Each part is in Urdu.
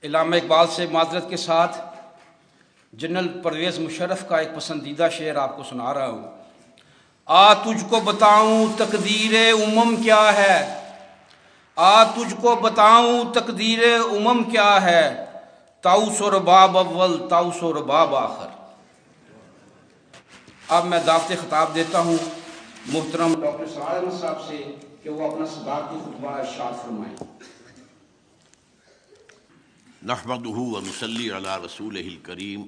علامہ اقبال سے معذرت کے ساتھ جنرل پرویز مشرف کا ایک پسندیدہ شعر آپ کو سنا رہا ہوں۔ تجھ کو بتاؤں تقدیر امم کیا ہے، تجھ کو بتاؤں تقدیر امم کیا ہے، طاؤس و رباب اول طاؤس و رباب آخر۔ اب میں دعوت خطاب دیتا ہوں محترم ڈاکٹر سعد احمد صاحب سے کہ وہ اپنا صدارتی خطبہ ارشاد فرمائیں۔ نحمده ونصلي على رسوله الكريم،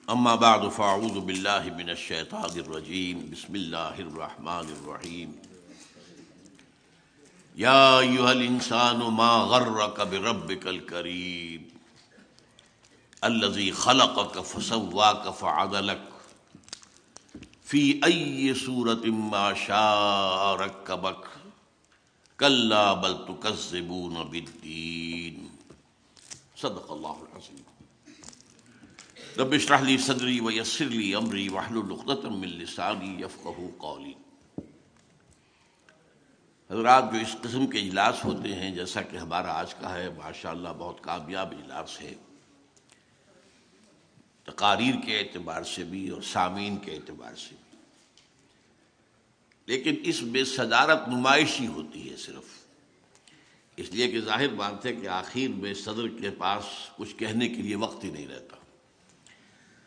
اما بعد فاعوذ بالله من الشيطان الرجيم، بسم الله الرحمن الرحيم۔ يا ايها الانسان ما غرك بربك الكريم الذي خلقك فسواك فعدلك في اي صورة ما شاء ركبك کلا بل تکذبون بالدین، صدق اللہ العظیم۔ رب اشرح لی صدری ویسر لی امری واحلل عقدۃ من لسانی یفقہوا قولی۔ حضرات، جو اس قسم کے اجلاس ہوتے ہیں جیسا کہ ہمارا آج کا ہے، ماشاءاللہ بہت کامیاب اجلاس ہے، تقاریر کے اعتبار سے بھی اور سامعین کے اعتبار سے بھی، لیکن اس میں صدارت نمائشی ہوتی ہے صرف اس لیے کہ ظاہر بات ہے کہ آخر میں صدر کے پاس کچھ کہنے کے لیے وقت ہی نہیں رہتا۔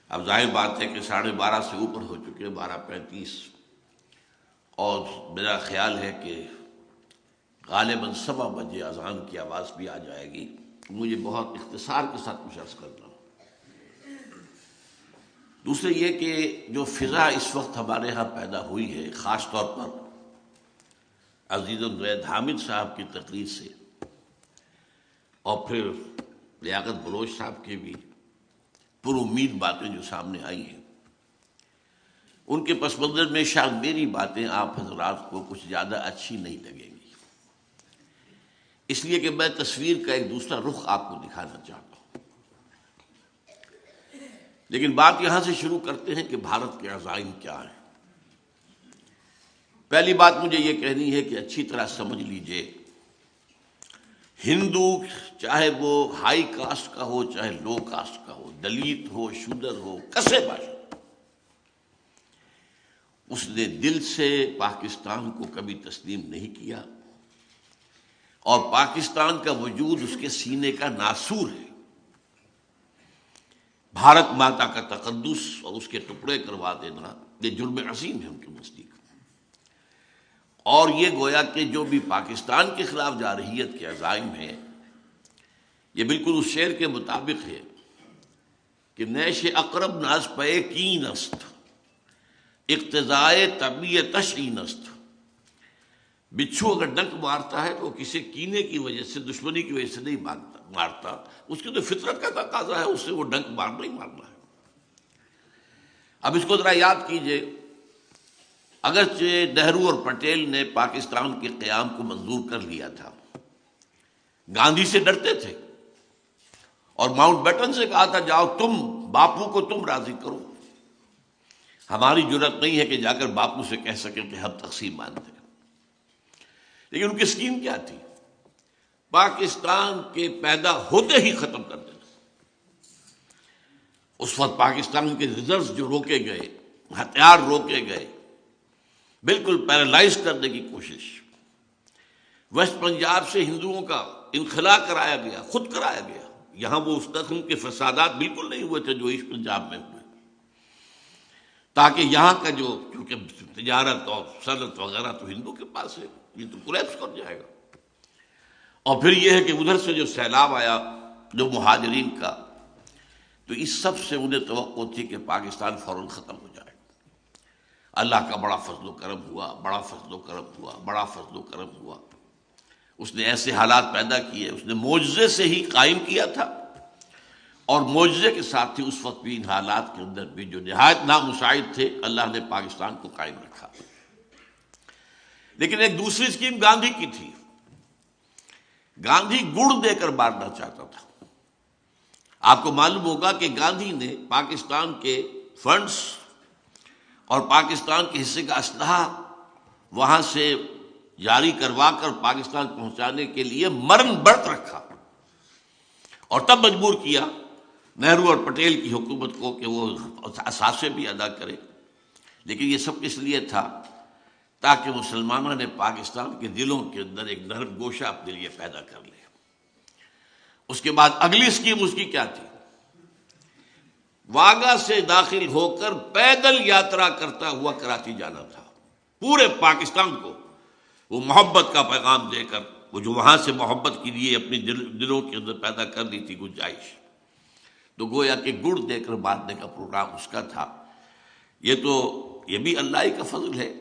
اب ظاہر بات ہے کہ 12:30 سے اوپر ہو چکے، 12:35، اور میرا خیال ہے کہ غالباً 7 بجے اذان کی آواز بھی آ جائے گی۔ مجھے بہت اختصار کے ساتھ کچھ عرض کرنا۔ دوسرے یہ کہ جو فضا اس وقت ہمارے ہاں پیدا ہوئی ہے، خاص طور پر عزیز الزید حامد صاحب کی تقریر سے اور پھر لیاقت بلوچ صاحب کی بھی پر امید باتیں جو سامنے آئی ہیں، ان کے پس منظر میں شاید میری باتیں آپ حضرات کو کچھ زیادہ اچھی نہیں لگیں گی، اس لیے کہ میں تصویر کا ایک دوسرا رخ آپ کو دکھانا چاہتا ہوں۔ لیکن بات یہاں سے شروع کرتے ہیں کہ بھارت کے عزائم کیا ہیں۔ پہلی بات مجھے یہ کہنی ہے کہ اچھی طرح سمجھ لیجئے، ہندو چاہے وہ ہائی کاسٹ کا ہو چاہے لو کاسٹ کا ہو، دلت ہو شودر ہو، کسے باشا، اس نے دل سے پاکستان کو کبھی تسلیم نہیں کیا، اور پاکستان کا وجود اس کے سینے کا ناسور ہے۔ بھارت ماتا کا تقدس اور اس کے ٹکڑے کروا دینا یہ جرم عظیم ہے ان کے نزدیک، اور یہ گویا کہ جو بھی پاکستان کے خلاف جارحیت کے عزائم ہیں، یہ بالکل اس شعر کے مطابق ہے کہ نیش اقرب ناز پے کین است، اقتضائے طبیعتش این است۔ بچھو اگر ڈنک مارتا ہے تو کسی کینے کی وجہ سے، دشمنی کی وجہ سے نہیں مارتا، اس کی تو فطرت کا تقاضا ہے، اس سے وہ ڈنک مارنا ہی مارنا ہے۔ اب اس کو ذرا یاد کیجئے، اگرچہ نہرو اور پٹیل نے پاکستان کے قیام کو منظور کر لیا تھا، گاندھی سے ڈرتے تھے اور ماؤنٹ بیٹن سے کہا تھا جاؤ تم باپو کو تم راضی کرو، ہماری جرأت نہیں ہے کہ جا کر باپو سے کہہ سکیں کہ ہم تقسیم مانتے ہیں۔ لیکن ان کی اسکیم کیا تھی؟ پاکستان کے پیدا ہوتے ہی ختم کر دینا۔ اس وقت پاکستان کے ریزروز جو روکے گئے، ہتھیار روکے گئے، بالکل پیرالائز کرنے کی کوشش۔ ویسٹ پنجاب سے ہندوؤں کا انخلا کرایا گیا، خود کرایا گیا۔ یہاں وہ اس قسم کے فسادات بالکل نہیں ہوئے تھے جو ایسٹ پنجاب میں ہوئے، تاکہ یہاں کا جو چونکہ تجارت اور صنعت وغیرہ تو ہندو کے پاس ہے، یہ تو کولیپس کر جائے گا۔ اور پھر یہ ہے کہ ادھر سے جو سیلاب آیا جو مہاجرین کا، تو اس سب سے انہیں توقع تھی کہ پاکستان فوراً ختم ہو جائے۔ اللہ کا بڑا فضل و کرم ہوا، بڑا فضل و کرم ہوا، بڑا فضل و کرم ہوا۔ اس نے ایسے حالات پیدا کیے، اس نے معجزے سے ہی قائم کیا تھا، اور معجزے کے ساتھ ہی اس وقت بھی ان حالات کے اندر بھی جو نہایت نامساعد تھے، اللہ نے پاکستان کو قائم رکھا۔ لیکن ایک دوسری اسکیم گاندھی کی تھی۔ گاندھی گڑ دے کر مارنا چاہتا تھا۔ آپ کو معلوم ہوگا کہ گاندھی نے پاکستان کے فنڈز اور پاکستان کے حصے کا اسلحہ وہاں سے جاری کروا کر پاکستان پہنچانے کے لیے مرن برت رکھا، اور تب مجبور کیا نہرو اور پٹیل کی حکومت کو کہ وہ اثاثے بھی ادا کرے۔ لیکن یہ سب اس لیے تھا تاکہ مسلمانوں نے پاکستان کے دلوں کے اندر ایک نرم گوشہ اپنے لیے پیدا کر لے۔ اس کے بعد اگلی اسکیم اس کی کیا تھی؟ واگا سے داخل ہو کر پیدل یاترا کرتا ہوا کراچی جانا تھا، پورے پاکستان کو وہ محبت کا پیغام دے کر، وہ جو وہاں سے محبت کے لیے اپنی دلوں کے اندر پیدا کر لی تھی گنجائش، تو گویا کہ گڑ دے کر باندھنے کا پروگرام اس کا تھا۔ یہ بھی اللہ ہی کا فضل ہے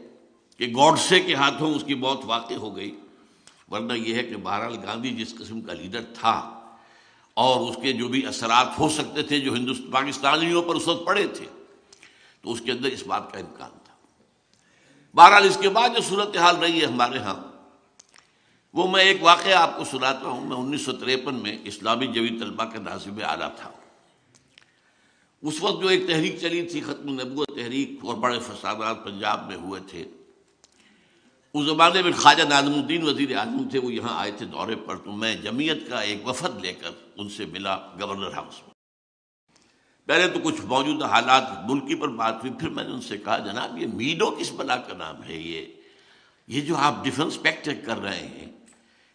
کہ گوڈسے کے ہاتھوں اس کی موت واقع ہو گئی، ورنہ یہ ہے کہ بہرحال گاندھی جس قسم کا لیڈر تھا اور اس کے جو بھی اثرات ہو سکتے تھے جو پاکستانیوں پر اس وقت پڑے تھے، تو اس کے اندر اس بات کا امکان تھا۔ بہرحال اس کے بعد جو صورتحال رہی ہے ہمارے ہاں، وہ میں ایک واقعہ آپ کو سناتا ہوں۔ میں 1953 میں اسلامی جوی طلبہ کا ناظم اعلیٰ تھا۔ اس وقت جو ایک تحریک چلی تھی، ختم نبوت تحریک، اور بڑے فسادات پنجاب میں ہوئے تھے۔ اس زمانے میں خواجہ نادم الدین وزیر اعظم تھے، وہ یہاں آئے تھے دورے پر، تو میں جمعیت کا ایک وفد لے کر ان سے ملا گورنر ہاؤس میں۔ پہلے تو کچھ موجودہ حالات ملکی پر بات ہوئی، پھر میں نے ان سے کہا جناب یہ میڈو کس بلا کا نام ہے؟ یہ جو آپ ڈیفنس پیکٹ کر رہے ہیں،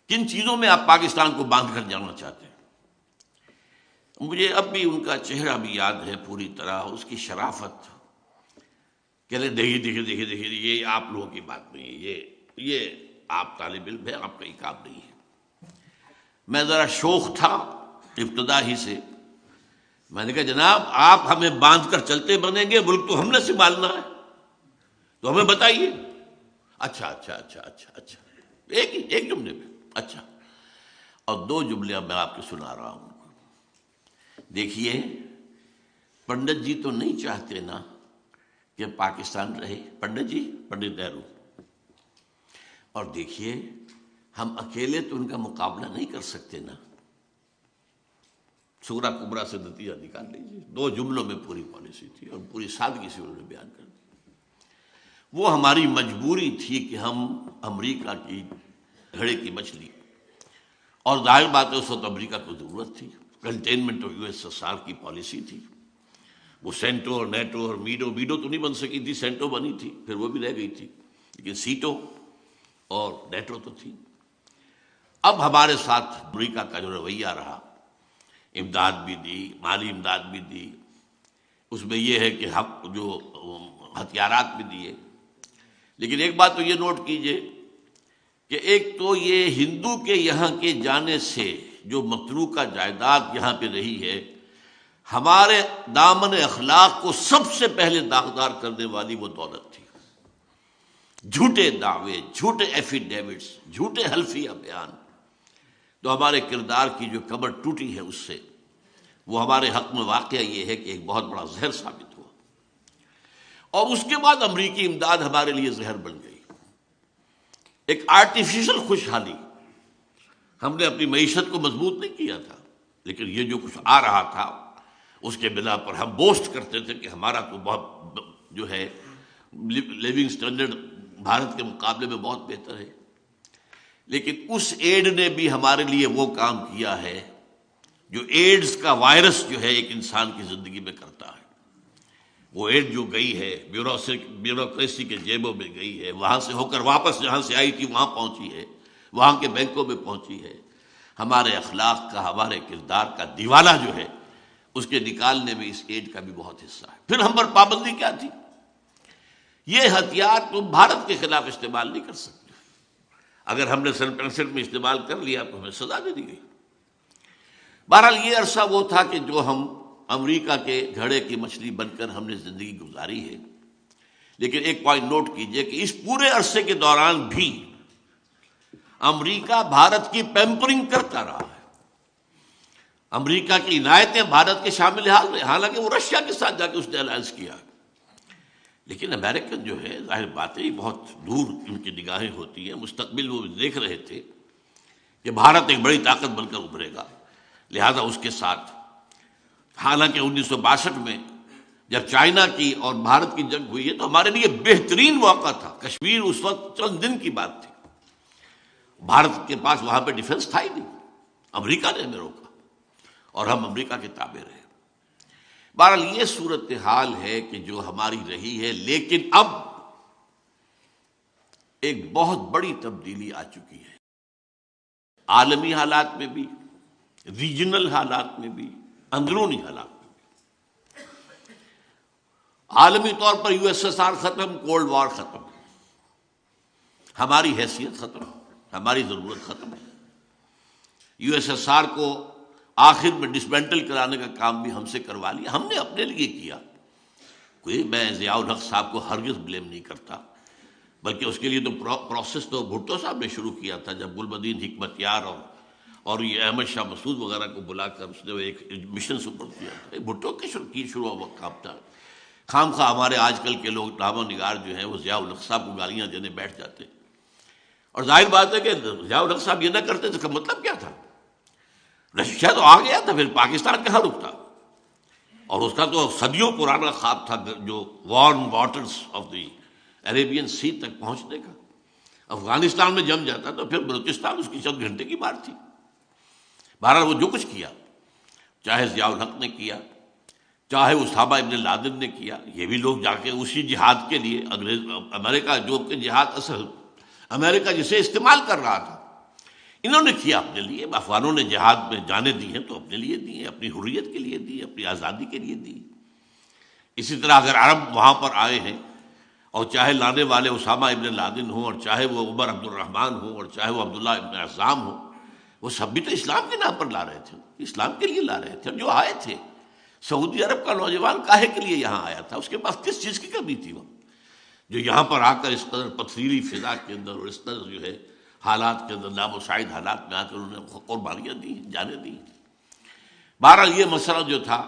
کن چیزوں میں آپ پاکستان کو باندھ کر جانا چاہتے ہیں؟ مجھے اب بھی ان کا چہرہ بھی یاد ہے پوری طرح، اس کی شرافت۔ کہہ رہے دیکھیے یہ آپ لوگوں کی بات نہیں ہے، یہ آپ طالب علم ہے، آپ کا ہی کام نہیں ہے۔ میں ذرا شوق تھا ابتدا ہی سے، میں نے کہا جناب آپ ہمیں باندھ کر چلتے بنیں گے، ملک تو ہم نے سنبھالنا ہے، تو ہمیں بتائیے۔ اچھا ایک جملے میں اچھا، اور دو جملے میں آپ کے سنا رہا ہوں۔ دیکھیے پنڈت جی تو نہیں چاہتے نا کہ پاکستان رہے، پنڈت نہرو، اور دیکھیے ہم اکیلے تو ان کا مقابلہ نہیں کر سکتے نا۔ سغرا کبرا سے نتیجہ نکال لیجیے، دو جملوں میں پوری پالیسی تھی اور پوری سادگی سے انہوں نے بیان کر دی۔ وہ ہماری مجبوری تھی کہ ہم امریکہ کی گھڑے کی مچھلی، اور ظاہر بات ہے اس وقت امریکہ کو ضرورت تھی، کنٹینمنٹ آف USSR کی پالیسی تھی۔ وہ سینٹو اور نیٹو اور میڈو تو نہیں بن سکی تھی، سینٹو بنی تھی، پھر وہ بھی رہ گئی تھی، لیکن سیٹو اور نیٹو تو تھی۔ اب ہمارے ساتھ امریکہ کا جو رویہ رہا، امداد بھی دی، مالی امداد بھی دی، اس میں یہ ہے کہ ہم جو ہتھیارات بھی دیے، لیکن ایک بات تو یہ نوٹ کیجئے کہ ایک تو یہ ہندو کے یہاں کے جانے سے جو متروکہ جائیداد یہاں پہ رہی ہے، ہمارے دامن اخلاق کو سب سے پہلے داغدار کرنے والی وہ دولت تھی۔ جھوٹے دعوے، جھوٹے ایفیڈیوٹس، جھوٹے حلفیہ بیان، تو ہمارے کردار کی جو کمر ٹوٹی ہے اس سے، وہ ہمارے حق میں واقعہ یہ ہے کہ ایک بہت بڑا زہر ثابت ہوا۔ اور اس کے بعد امریکی امداد ہمارے لیے زہر بن گئی، ایک آرٹیفیشل خوشحالی۔ ہم نے اپنی معیشت کو مضبوط نہیں کیا تھا، لیکن یہ جو کچھ آ رہا تھا اس کے بنا پر ہم بوسٹ کرتے تھے کہ ہمارا تو بہت جو ہے لیونگ سٹینڈرڈ بھارت کے مقابلے میں بہت بہتر ہے۔ لیکن اس ایڈ نے بھی ہمارے لیے وہ کام کیا ہے جو ایڈز کا وائرس جو ہے ایک انسان کی زندگی میں کرتا ہے۔ وہ ایڈ جو گئی ہے بیوروکریسی کے جیبوں میں گئی ہے، وہاں سے ہو کر واپس جہاں سے آئی تھی وہاں پہنچی ہے، وہاں کے بینکوں میں پہنچی ہے۔ ہمارے اخلاق کا، ہمارے کردار کا دیوالہ جو ہے اس کے نکالنے میں اس ایڈ کا بھی بہت حصہ ہے۔ پھر ہم پر پابندی کیا تھی؟ یہ ہتھیار تم بھارت کے خلاف استعمال نہیں کر سکتے، اگر ہم نے سن 65 میں استعمال کر لیا تو ہمیں سزا دے دی گئی۔ بہرحال یہ عرصہ وہ تھا کہ جو ہم امریکہ کے گھڑے کی مچھلی بن کر ہم نے زندگی گزاری ہے۔ لیکن ایک پوائنٹ نوٹ کیجئے کہ اس پورے عرصے کے دوران بھی امریکہ بھارت کی پیمپرنگ کرتا رہا ہے۔ امریکہ کی عنایتیں بھارت کے شامل حال ہیں، حالانکہ وہ رشیا کے ساتھ جا کے اس نے الائنس کیا، لیکن امریکن جو ہے ظاہر بات ہے بہت دور ان کی نگاہیں ہوتی ہیں، مستقبل وہ دیکھ رہے تھے کہ بھارت ایک بڑی طاقت بن کر ابھرے گا، لہذا اس کے ساتھ۔ حالانکہ 1962 میں جب چائنا کی اور بھارت کی جنگ ہوئی ہے تو ہمارے لیے بہترین موقع تھا، کشمیر اس وقت چند دن کی بات تھی، بھارت کے پاس وہاں پہ ڈیفنس تھا ہی نہیں، امریکہ نے ہمیں روکا اور ہم امریکہ کے تابع رہے۔ بہرحال یہ صورتحال ہے کہ جو ہماری رہی ہے، لیکن اب ایک بہت بڑی تبدیلی آ چکی ہے، عالمی حالات میں بھی، ریجنل حالات میں بھی، اندرونی حالات میں بھی۔ عالمی طور پر یو ایس ایس آر ختم، کولڈ وار ختم، ہماری حیثیت ختم، ہماری ضرورت ختم ہے۔ یو ایس ایس آر کو آخر میں ڈسمینٹل کرانے کا کام بھی ہم سے کروا لیا، ہم نے اپنے لیے کیا۔ کوئی میں ضیاء الحق صاحب کو ہرگز بلیم نہیں کرتا، بلکہ اس کے لیے تو پروسیس تو بھٹو صاحب نے شروع کیا تھا، جب گلبدین حکمت یار اور یہ احمد شاہ مسعود وغیرہ کو بلا کر اس نے ایک مشن سپرد کیا تھا۔ بھٹو کے شروع ہوا کام تھا۔ خام خواہ ہمارے آج کل کے لوگ نامہ نگار جو ہیں وہ ضیاء الحق صاحب کو گالیاں دینے بیٹھ جاتے، اور ظاہر بات ہے کہ ضیاء الحق صاحب یہ نہ کرتے تو اس کا مطلب کیا تھا؟ رشیا تو آ گیا تھا، پھر پاکستان کہاں رکتا؟ اور اس کا تو صدیوں پرانا خواب تھا جو warm waters of the Arabian Sea تک پہنچنے کا۔ افغانستان میں جم جاتا تو پھر بلوچستان اس کی چند گھنٹے کی بات تھی۔ بہرحال وہ جو کچھ کیا، چاہے ضیاء الحق نے کیا، چاہے اسامہ ابن لادن نے کیا، یہ بھی لوگ جا کے اسی جہاد کے لیے امریکہ جو کہ جہاد اصل امریکہ جسے استعمال کر رہا تھا، انہوں نے کیا اپنے لیے۔ افغانوں نے جہاد میں جانیں دی ہیں تو اپنے لیے دی ہیں، اپنی حریت کے لیے دی، اپنی آزادی کے لیے دی۔ اسی طرح اگر عرب وہاں پر آئے ہیں، اور چاہے لانے والے اسامہ ابن لادن ہوں، اور چاہے وہ عمر عبد الرحمن ہوں، اور چاہے وہ عبداللہ ابن عزام ہوں، وہ سب بھی تو اسلام کے نام پر لا رہے تھے، اسلام کے لیے لا رہے تھے۔ جو آئے تھے، سعودی عرب کا نوجوان کاہے کے لیے یہاں آیا تھا؟ اس کے پاس کس چیز کی کمی تھی؟ وہ جو یہاں پر آ کر اس قدر پتھریلی فضا کے اندر اور اس قدر جو ہے حالات کے اندر نامساعد حالات میں آ کر انہوں نے قربانیاں دی، جانیں دی۔ بہرحال یہ مسئلہ جو تھا،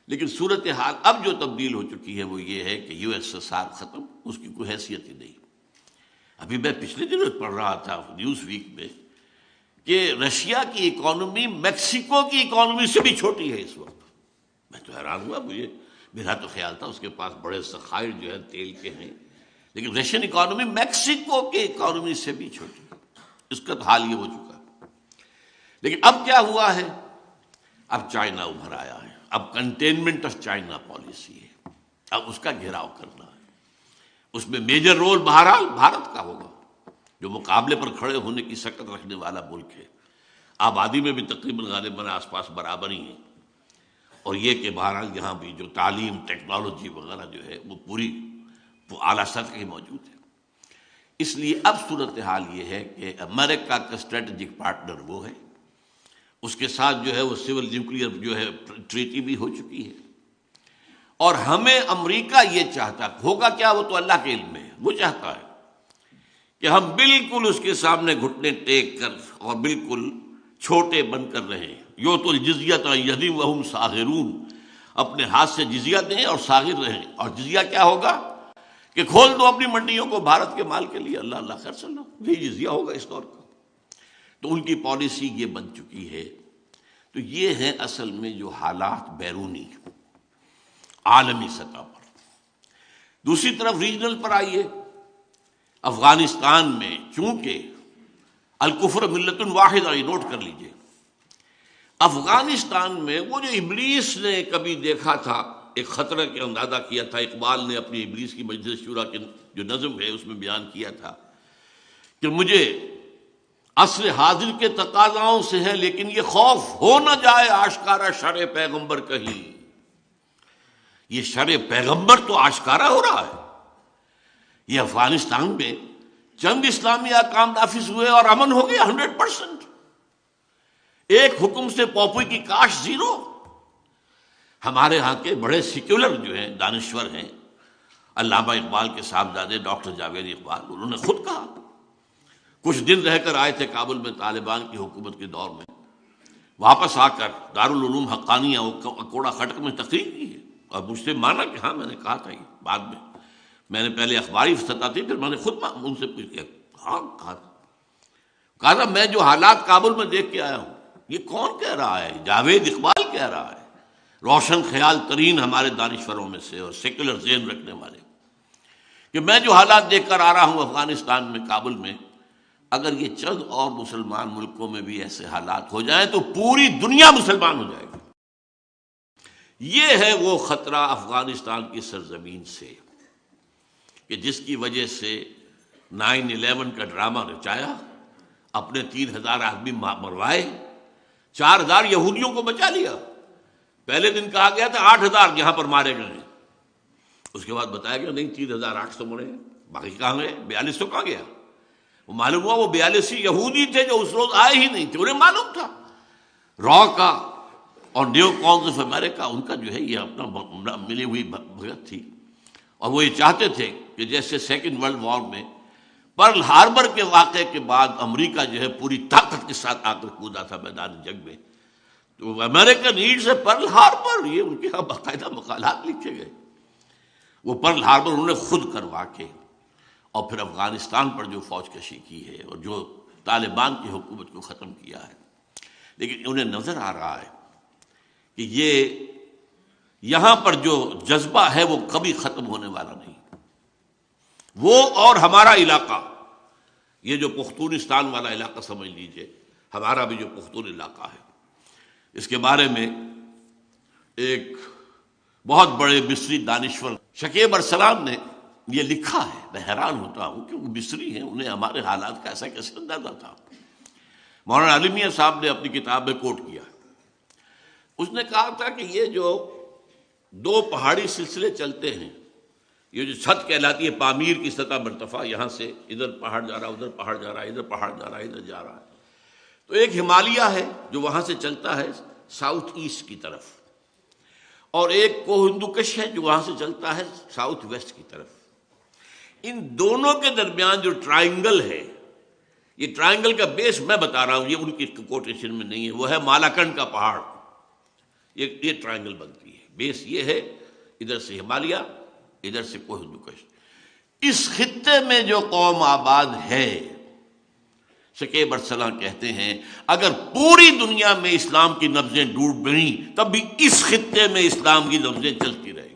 لیکن صورتحال اب جو تبدیل ہو چکی ہے وہ یہ ہے کہ یو ایس ایس آر ختم، اس کی کوئی حیثیت ہی نہیں۔ ابھی میں پچھلے دنوں پڑھ رہا تھا نیوز ویک میں کہ رشیا کی اکانومی میکسیکو کی اکانومی سے بھی چھوٹی ہے اس وقت۔ میں تو حیران ہوا، میرا تو خیال تھا اس کے پاس بڑے ذخائر جو ہے تیل کے ہیں، لیکن رشین اکانومی میکسیکو کی اکانومی سے بھی چھوٹی ہے۔ اس کا حال یہ ہو چکا ہے۔ لیکن اب کیا ہوا ہے؟ اب چائنا ابھر آیا ہے، اب کنٹینمنٹ آف چائنا پالیسی ہے، اب اس کا گھیراؤ کرنا ہے۔ اس میں میجر رول بہرحال بھارت کا ہوگا، جو مقابلے پر کھڑے ہونے کی سکت رکھنے والا ملک ہے۔ آبادی میں بھی تقریباً غالباً آس پاس برابر ہی ہیں، اور یہ کہ بہرحال یہاں بھی جو تعلیم، ٹیکنالوجی وغیرہ جو ہے وہ پوری اعلیٰ سطح کی موجود ہے۔ اس لیے اب صورتحال یہ ہے کہ امریکہ کا اسٹریٹجک پارٹنر وہ ہے، اس کے ساتھ جو ہے وہ سول نیوکلیئر جو ہے ٹریٹی بھی ہو چکی ہے، اور ہمیں امریکہ یہ چاہتا ہوگا کیا، وہ تو اللہ کے علم میں ہے، وہ چاہتا ہے کہ ہم بالکل اس کے سامنے گھٹنے ٹیک کر اور بالکل چھوٹے بن کر رہیں۔ یؤتوا الجزیۃ عن ید وہم صاغرون، اپنے ہاتھ سے جزیہ دیں اور صاغر رہیں۔ اور جزیہ کیا ہوگا کہ کھول دو اپنی منڈیوں کو بھارت کے مال کے لیے، اللہ اللہ خیر صلی اللہ، یہی جزیہ ہوگا اس دور کا۔ تو ان کی پالیسی یہ بن چکی ہے۔ تو یہ ہے اصل میں جو حالات بیرونی عالمی سطح پر۔ دوسری طرف ریجنل پر آئیے، افغانستان میں چونکہ الکفر ملت واحدہ، یہ نوٹ کر لیجئے، افغانستان میں وہ جو ابلیس نے کبھی دیکھا تھا، ایک خطرہ کے اندازہ کیا تھا، اقبال نے اپنی ابلیس کی مجلس شورا کے جو نظم ہے اس میں بیان کیا تھا کہ مجھے عصر حاضر کے تقاضاؤں سے ہے، لیکن یہ خوف ہو نہ جائے آشکارا شرع پیغمبر کہیں۔ یہ شرع پیغمبر تو آشکارا ہو رہا ہے۔ یہ افغانستان میں چند اسلامی احکام نافذ ہوئے اور امن ہو گیا 100%۔ ایک حکم سے پوپوئی کی کاش زیرو۔ ہمارے ہاں کے بڑے سیکولر جو ہیں، دانشور ہیں، علامہ اقبال کے صاحبزادے ڈاکٹر جاوید اقبال، انہوں نے خود کہا، کچھ دن رہ کر آئے تھے کابل میں طالبان کی حکومت کے دور میں، واپس آ کر دارالعلوم حقانیہ اکوڑا خٹک میں تقریر کی ہے، اور مجھ سے مانا کہ ہاں میں نے کہا تھا۔ یہ بعد میں نے پہلے اخباری سطح تھی، پھر میں نے خود ان سے پوچھ کیا، ہاں کہا تھا میں جو حالات کابل میں دیکھ کے آیا ہوں، یہ کون کہہ رہا ہے؟ جاوید اقبال کہہ رہا ہے، روشن خیال ترین ہمارے دانشوروں میں سے اور سیکولر ذہن رکھنے والے، کہ میں جو حالات دیکھ کر آ رہا ہوں افغانستان میں کابل میں، اگر یہ چند اور مسلمان ملکوں میں بھی ایسے حالات ہو جائیں تو پوری دنیا مسلمان ہو جائے گی۔ یہ ہے وہ خطرہ افغانستان کی سرزمین سے کہ جس کی وجہ سے 9/11 کا ڈرامہ رچایا، اپنے 3,000 آدمی مروائے، 4,000 یہودیوں کو بچا لیا۔ پہلے دن کہا گیا تھا 8,000 یہاں پر مارے گئے ہیں، اس کے بعد بتایا گیا نہیں 3,800 مرے ہیں، باقی کہاں گئے؟ 42 تو کہاں گیا؟ وہ معلوم ہوا وہ 42 یہودی تھے جو اس روز آئے ہی نہیں تھے، انہیں معلوم تھا را کا اور نیو کانز آف امریکہ ان کا جو ہے یہ اپنا ملی ہوئی بھگت تھی، اور وہ یہ چاہتے تھے کہ جیسے سیکنڈ ورلڈ وار میں پرل ہاربر کے واقعے کے بعد امریکہ جو ہے پوری طاقت کے ساتھ آ کر کودا تھا میدان جنگ میں، تو امریکہ نیڈز ہے پرل ہاربر، یہ ان کے یہاں باقاعدہ مقالات لکھے گئے۔ وہ پرل ہاربر انہوں نے خود کروا کے اور پھر افغانستان پر جو فوج کشی کی ہے اور جو طالبان کی حکومت کو ختم کیا ہے، لیکن انہیں نظر آ رہا ہے کہ یہ یہاں پر جو جذبہ ہے وہ کبھی ختم ہونے والا نہیں۔ وہ اور ہمارا علاقہ، یہ جو پختونستان والا علاقہ سمجھ لیجئے، ہمارا بھی جو پختون علاقہ ہے، اس کے بارے میں ایک بہت بڑے مصری دانشور شکیب ارسلان نے یہ لکھا ہے۔ میں حیران ہوتا ہوں کہ وہ مصری ہیں، انہیں ہمارے حالات کا ایسا کیسے اندازہ تھا۔ مولانا علی میاں صاحب نے اپنی کتاب میں کوٹ کیا، اس نے کہا تھا کہ یہ جو 2 پہاڑی سلسلے چلتے ہیں، یہ جو چھت کہلاتی ہے پامیر کی سطح مرتفع، یہاں سے ادھر پہاڑ جا رہا ادھر پہاڑ جا رہا ادھر پہاڑ جا رہا ادھر جا رہا ہے، تو ایک ہمالیہ ہے جو وہاں سے چلتا ہے ساؤتھ ایسٹ کی طرف، اور ایک کوہ ہندوکش ہے جو وہاں سے چلتا ہے ساؤتھ ویسٹ کی طرف۔ ان دونوں کے درمیان جو ٹرائنگل ہے، یہ ٹرائنگل کا بیس میں بتا رہا ہوں، یہ ان کی کوٹیشن میں نہیں ہے، وہ ہے مالاکنڈ کا پہاڑ، یہ ٹرائنگل بنتی ہے۔ بیس یہ ہے، ادھر سے ہمالیہ، ادھر سے کوہ ہندوکش۔ اس خطے میں جو قوم آباد ہے، شکیب ارسلان کہتے ہیں اگر پوری دنیا میں اسلام کی نبضیں ڈوب گئیں تب بھی اس خطے میں اسلام کی نبضیں چلتی رہیں۔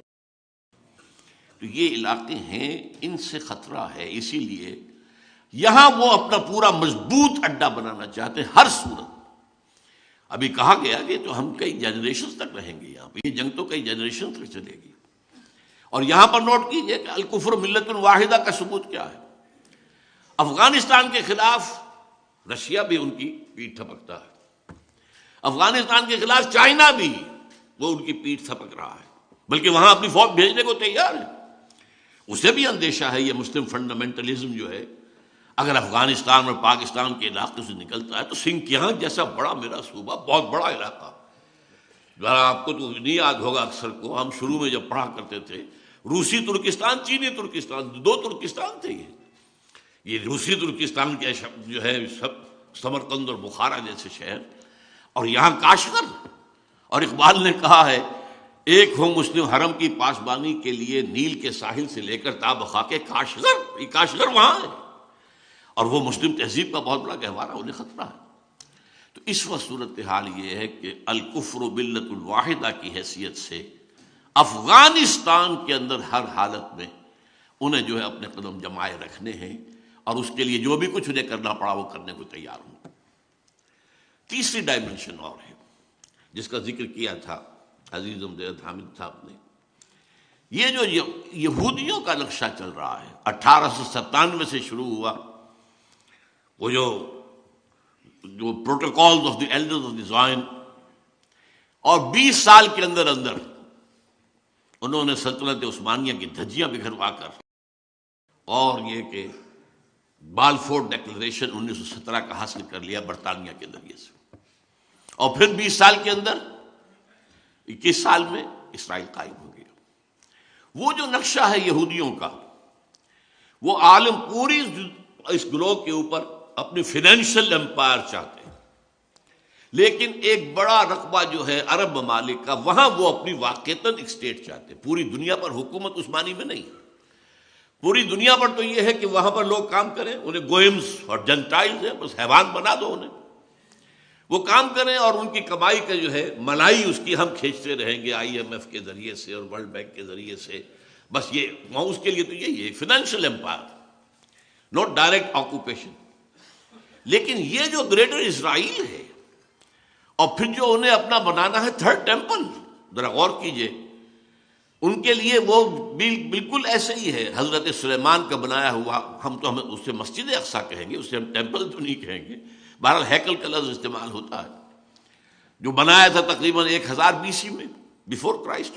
تو یہ علاقے ہیں، ان سے خطرہ ہے، اسی لیے یہاں وہ اپنا پورا مضبوط اڈا بنانا چاہتے ہیں ہر صورت۔ ابھی کہا گیا کہ تو ہم کئی جنریشنز تک رہیں گے یہاں پہ، یہ جنگ تو کئی جنریشن تک چلے گی۔ اور یہاں پر نوٹ کیجئے کہ الکفر ملت واحدہ کا ثبوت کیا ہے۔ افغانستان کے خلاف رشیا بھی ان کی پیٹھ تھپکتا ہے، افغانستان کے خلاف چائنا بھی وہ ان کی پیٹھ تھپک رہا ہے، بلکہ وہاں اپنی فوج بھیجنے کو تیار ہے۔ اسے بھی اندیشہ ہے یہ مسلم فنڈامنٹلزم جو ہے، اگر افغانستان اور پاکستان کے علاقے سے نکلتا ہے تو سنکیاں جیسا بڑا میرا صوبہ، بہت بڑا علاقہ، ذرا آپ کو تو نہیں یاد ہوگا اکثر کو، ہم شروع میں جب پڑھا کرتے تھے روسی ترکستان، چینی ترکستان، 2 ترکستان تھے۔ یہ روسی ترکستان کے جو ہے سب سمرقند اور بخارا جیسے شہر، اور یہاں کاشغر، اور اقبال نے کہا ہے ایک ہو مسلم حرم کی پاسبانی کے لیے نیل کے ساحل سے لے کر تا بخاک کاشغر، یہ کاشغر وہاں ہے، اور وہ مسلم تہذیب کا بہت بڑا گہوارہ، انہیں خطرہ ہے۔ تو اس وقت صورتحال یہ ہے کہ الکفر ملت الواحدہ کی حیثیت سے افغانستان کے اندر ہر حالت میں انہیں جو ہے اپنے قدم جمائے رکھنے ہیں، اور اس کے لیے جو بھی کچھ انہیں کرنا پڑا وہ کرنے کو تیار ہوں۔ تیسری ڈائمنشن اور ہے جس کا ذکر کیا تھا عزیز زید حامد صاحب نے، یہ جو یہودیوں کا نقشہ چل رہا ہے، 1897 سے شروع ہوا، وہ جو Protocols of the Elders of the Zion, اور 20 سال کے اندر اندر انہوں نے سلطنت عثمانیہ کی دھجیاں بکھروا کر، اور یہ کہ بالفور ڈیکلریشن 1917 کا حاصل کر لیا برطانیہ کے ذریعے سے، اور پھر 20 سال کے اندر 21 سال میں اسرائیل قائم ہو گیا۔ وہ جو نقشہ ہے یہودیوں کا، وہ عالم پوری اس گروہ کے اوپر اپنی فائنینشل امپائر چاہتے ہیں، لیکن ایک بڑا رقبہ جو ہے عرب ممالک کا، وہاں وہ اپنی واقعتاً ایک اسٹیٹ چاہتے ہیں، پوری دنیا پر حکومت عثمانی میں نہیں، پوری دنیا پر تو یہ ہے کہ وہاں پر لوگ کام کریں، انہیں گوئمز اور جنٹائلز ہیں، بس حیوان بنا دو انہیں، وہ کام کریں اور ان کی کمائی کا جو ہے ملائی اس کی ہم کھینچتے رہیں گے IMF کے ذریعے سے اور ورلڈ بینک کے ذریعے سے، بس یہ وہاں اس کے لیے تو یہی ہے financial empire, not direct occupation. لیکن یہ جو گریٹر اسرائیل ہے اور پھر جو انہیں اپنا بنانا ہے تھرڈ ٹیمپل، ذرا غور کیجئے، ان کے لیے وہ بالکل ایسے ہی ہے حضرت سلیمان کا بنایا ہوا. ہم اسے مسجد اقصیٰ کہیں گے، اسے ہم ٹیمپل تو نہیں کہیں گے، بہرحال ہیکل کا لفظ استعمال ہوتا ہے، جو بنایا تھا تقریباً 1000 BC میں بیفور کرائسٹ.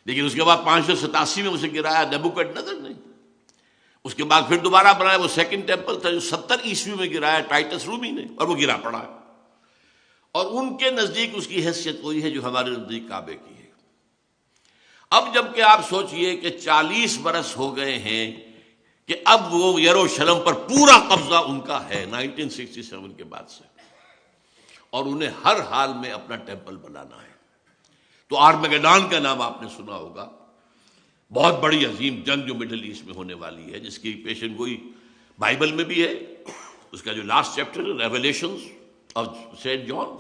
لیکن اس کے بعد 587 میں اسے گرایا نیبوکڈنیزر نے. اس کے بعد پھر دوبارہ بنایا، وہ سیکنڈ ٹیمپل تھا جو 70 عیسوی میں گرایا ٹائٹس رومی نے، اور وہ گرا پڑا ہے. اور ان کے نزدیک اس کی حیثیت وہی ہے جو ہمارے نزدیک کعبے کی ہے. اب جب کہ آپ سوچئے کہ 40 برس ہو گئے ہیں کہ اب وہ یروشلم پر پورا قبضہ ان کا ہے 1967 کے بعد سے، اور انہیں ہر حال میں اپنا ٹیمپل بنانا ہے. تو آرمیگیڈون کا نام آپ نے سنا ہوگا، بہت بڑی عظیم جنگ جو مڈل ایسٹ میں ہونے والی ہے، جس کی پیشن گوئی بائبل میں بھی ہے. اس کا جو لاسٹ چیپٹر ہے ریویلیشنز آف سینٹ جان،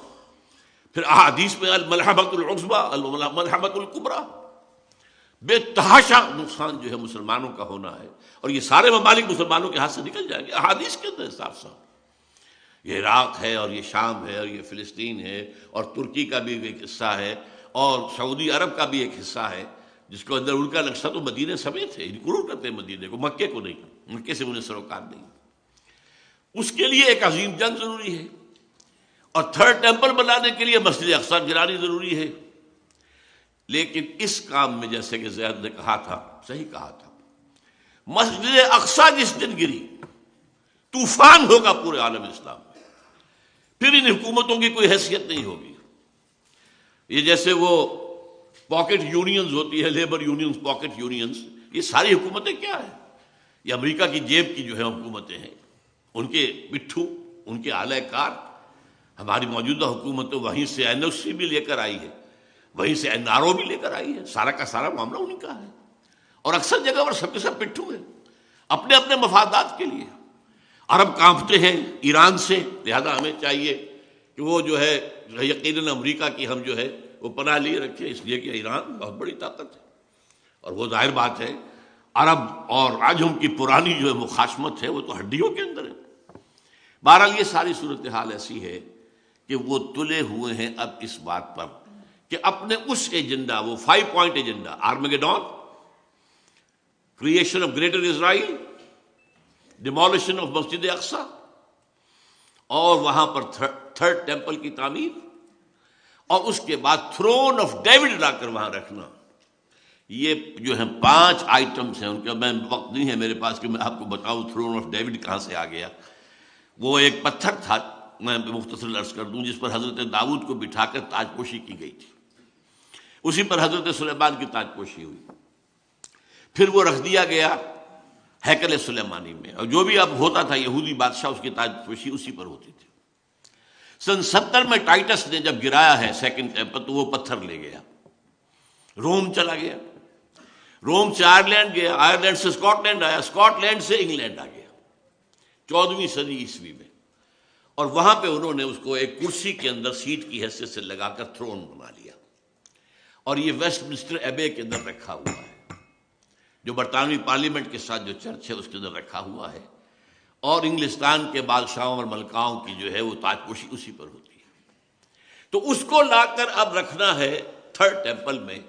پھر احادیث میں الملحمۃ العظمیٰ الملحمۃ الکبریٰ. بے تحاشا نقصان جو ہے مسلمانوں کا ہونا ہے، اور یہ سارے ممالک مسلمانوں کے ہاتھ سے نکل جائیں گے. احادیث کے اندر صاف صاف یہ عراق ہے اور یہ شام ہے اور یہ فلسطین ہے اور ترکی کا بھی ایک حصہ ہے اور سعودی عرب کا بھی ایک حصہ ہے، جس کو اندر ان کا نقشہ تو مدینے سمیت ہے، انکلوڈ کرتے ہیں مدینے کو، مکے کو نہیں. مکے سے انہیں سروکار نہیں. اس کے لیے ایک عظیم جنگ ضروری ہے، اور تھرڈ ٹیمپل بنانے کے لیے مسجد اقصیٰ گرانی ضروری ہے. لیکن اس کام میں جیسے کہ زید نے کہا تھا، صحیح کہا تھا، مسجد اقصیٰ جس دن گری طوفان ہوگا پورے عالم اسلام میں، پھر ان حکومتوں کی کوئی حیثیت نہیں ہوگی. یہ جیسے وہ پاکٹ یونینز ہوتی ہے، لیبر یونینز، پاکٹ یونینز، یہ ساری حکومتیں کیا ہیں؟ یہ امریکہ کی جیب کی جو ہے حکومتیں ہیں، ان کے پٹھو، ان کے اعلی کار. ہماری موجودہ حکومت وہیں سے NOC بھی لے کر آئی ہے، وہیں سے NRO بھی لے کر آئی ہے، سارا کا سارا معاملہ انہیں کا ہے. اور اکثر جگہ پر سب کے سب پٹھو ہیں اپنے اپنے مفادات کے لیے. عرب کانپتے ہیں ایران سے، لہذا ہمیں چاہیے کہ وہ جو ہے یقیناً امریکہ کی ہم جو ہے وہ پناہ لیے رکھے، اس لیے کہ ایران بہت بڑی طاقت ہے. اور وہ ظاہر بات ہے عرب اور عجم کی پرانی جو ہے مخاصمت ہے وہ تو ہڈیوں کے اندر ہے. بہرحال یہ ساری صورتحال ایسی ہے کہ وہ تلے ہوئے ہیں اب اس بات پر کہ اپنے اس ایجنڈا، وہ 5 point agenda, Armageddon, creation of greater Israel, demolition of مسجد اقصیٰ، اور وہاں پر تھرڈ ٹیمپل کی تعمیر، اور اس کے بعد تھرون آف ڈیوڈ لا کر وہاں رکھنا. یہ جو ہیں 5 آئٹمس ہیں. ان کا میں وقت نہیں ہے میرے پاس کہ میں آپ کو بتاؤں تھرون آف ڈیوڈ کہاں سے آ گیا. وہ ایک پتھر تھا، میں مختصر عرض کر دوں، جس پر حضرت داؤد کو بٹھا کر تاج پوشی کی گئی تھی. اسی پر حضرت سلیمان کی تاج پوشی ہوئی. پھر وہ رکھ دیا گیا ہیکل سلیمانی میں، اور جو بھی اب ہوتا تھا یہودی بادشاہ، اس کی تاج پوشی اسی پر ہوتی تھی. سن 70 میں ٹائٹس نے جب گرایا ہے سیکنڈ ٹیمپل، تو وہ پتھر لے گیا، روم چلا گیا، روم سے آئرلینڈ گیا، آئرلینڈ سے اسکاٹ لینڈ آیا، اسکاٹ لینڈ سے انگلینڈ آ گیا 14ویں صدی عیسوی میں. اور وہاں پہ انہوں نے اس کو ایک کرسی کے اندر سیٹ کی حیثیت سے لگا کر تھرون بنا لیا. اور یہ ویسٹ منسٹر ایبے کے اندر رکھا ہوا ہے، جو برطانوی پارلیمنٹ کے ساتھ جو چرچ ہے اس کے اندر رکھا ہوا ہے. اور انگلستان کے بادشاہوں اور ملکاؤں کی جو ہے وہ تاج پوشی اسی پر ہوتی ہے. تو اس کو لا کر اب رکھنا ہے تھرڈ ٹیمپل میں.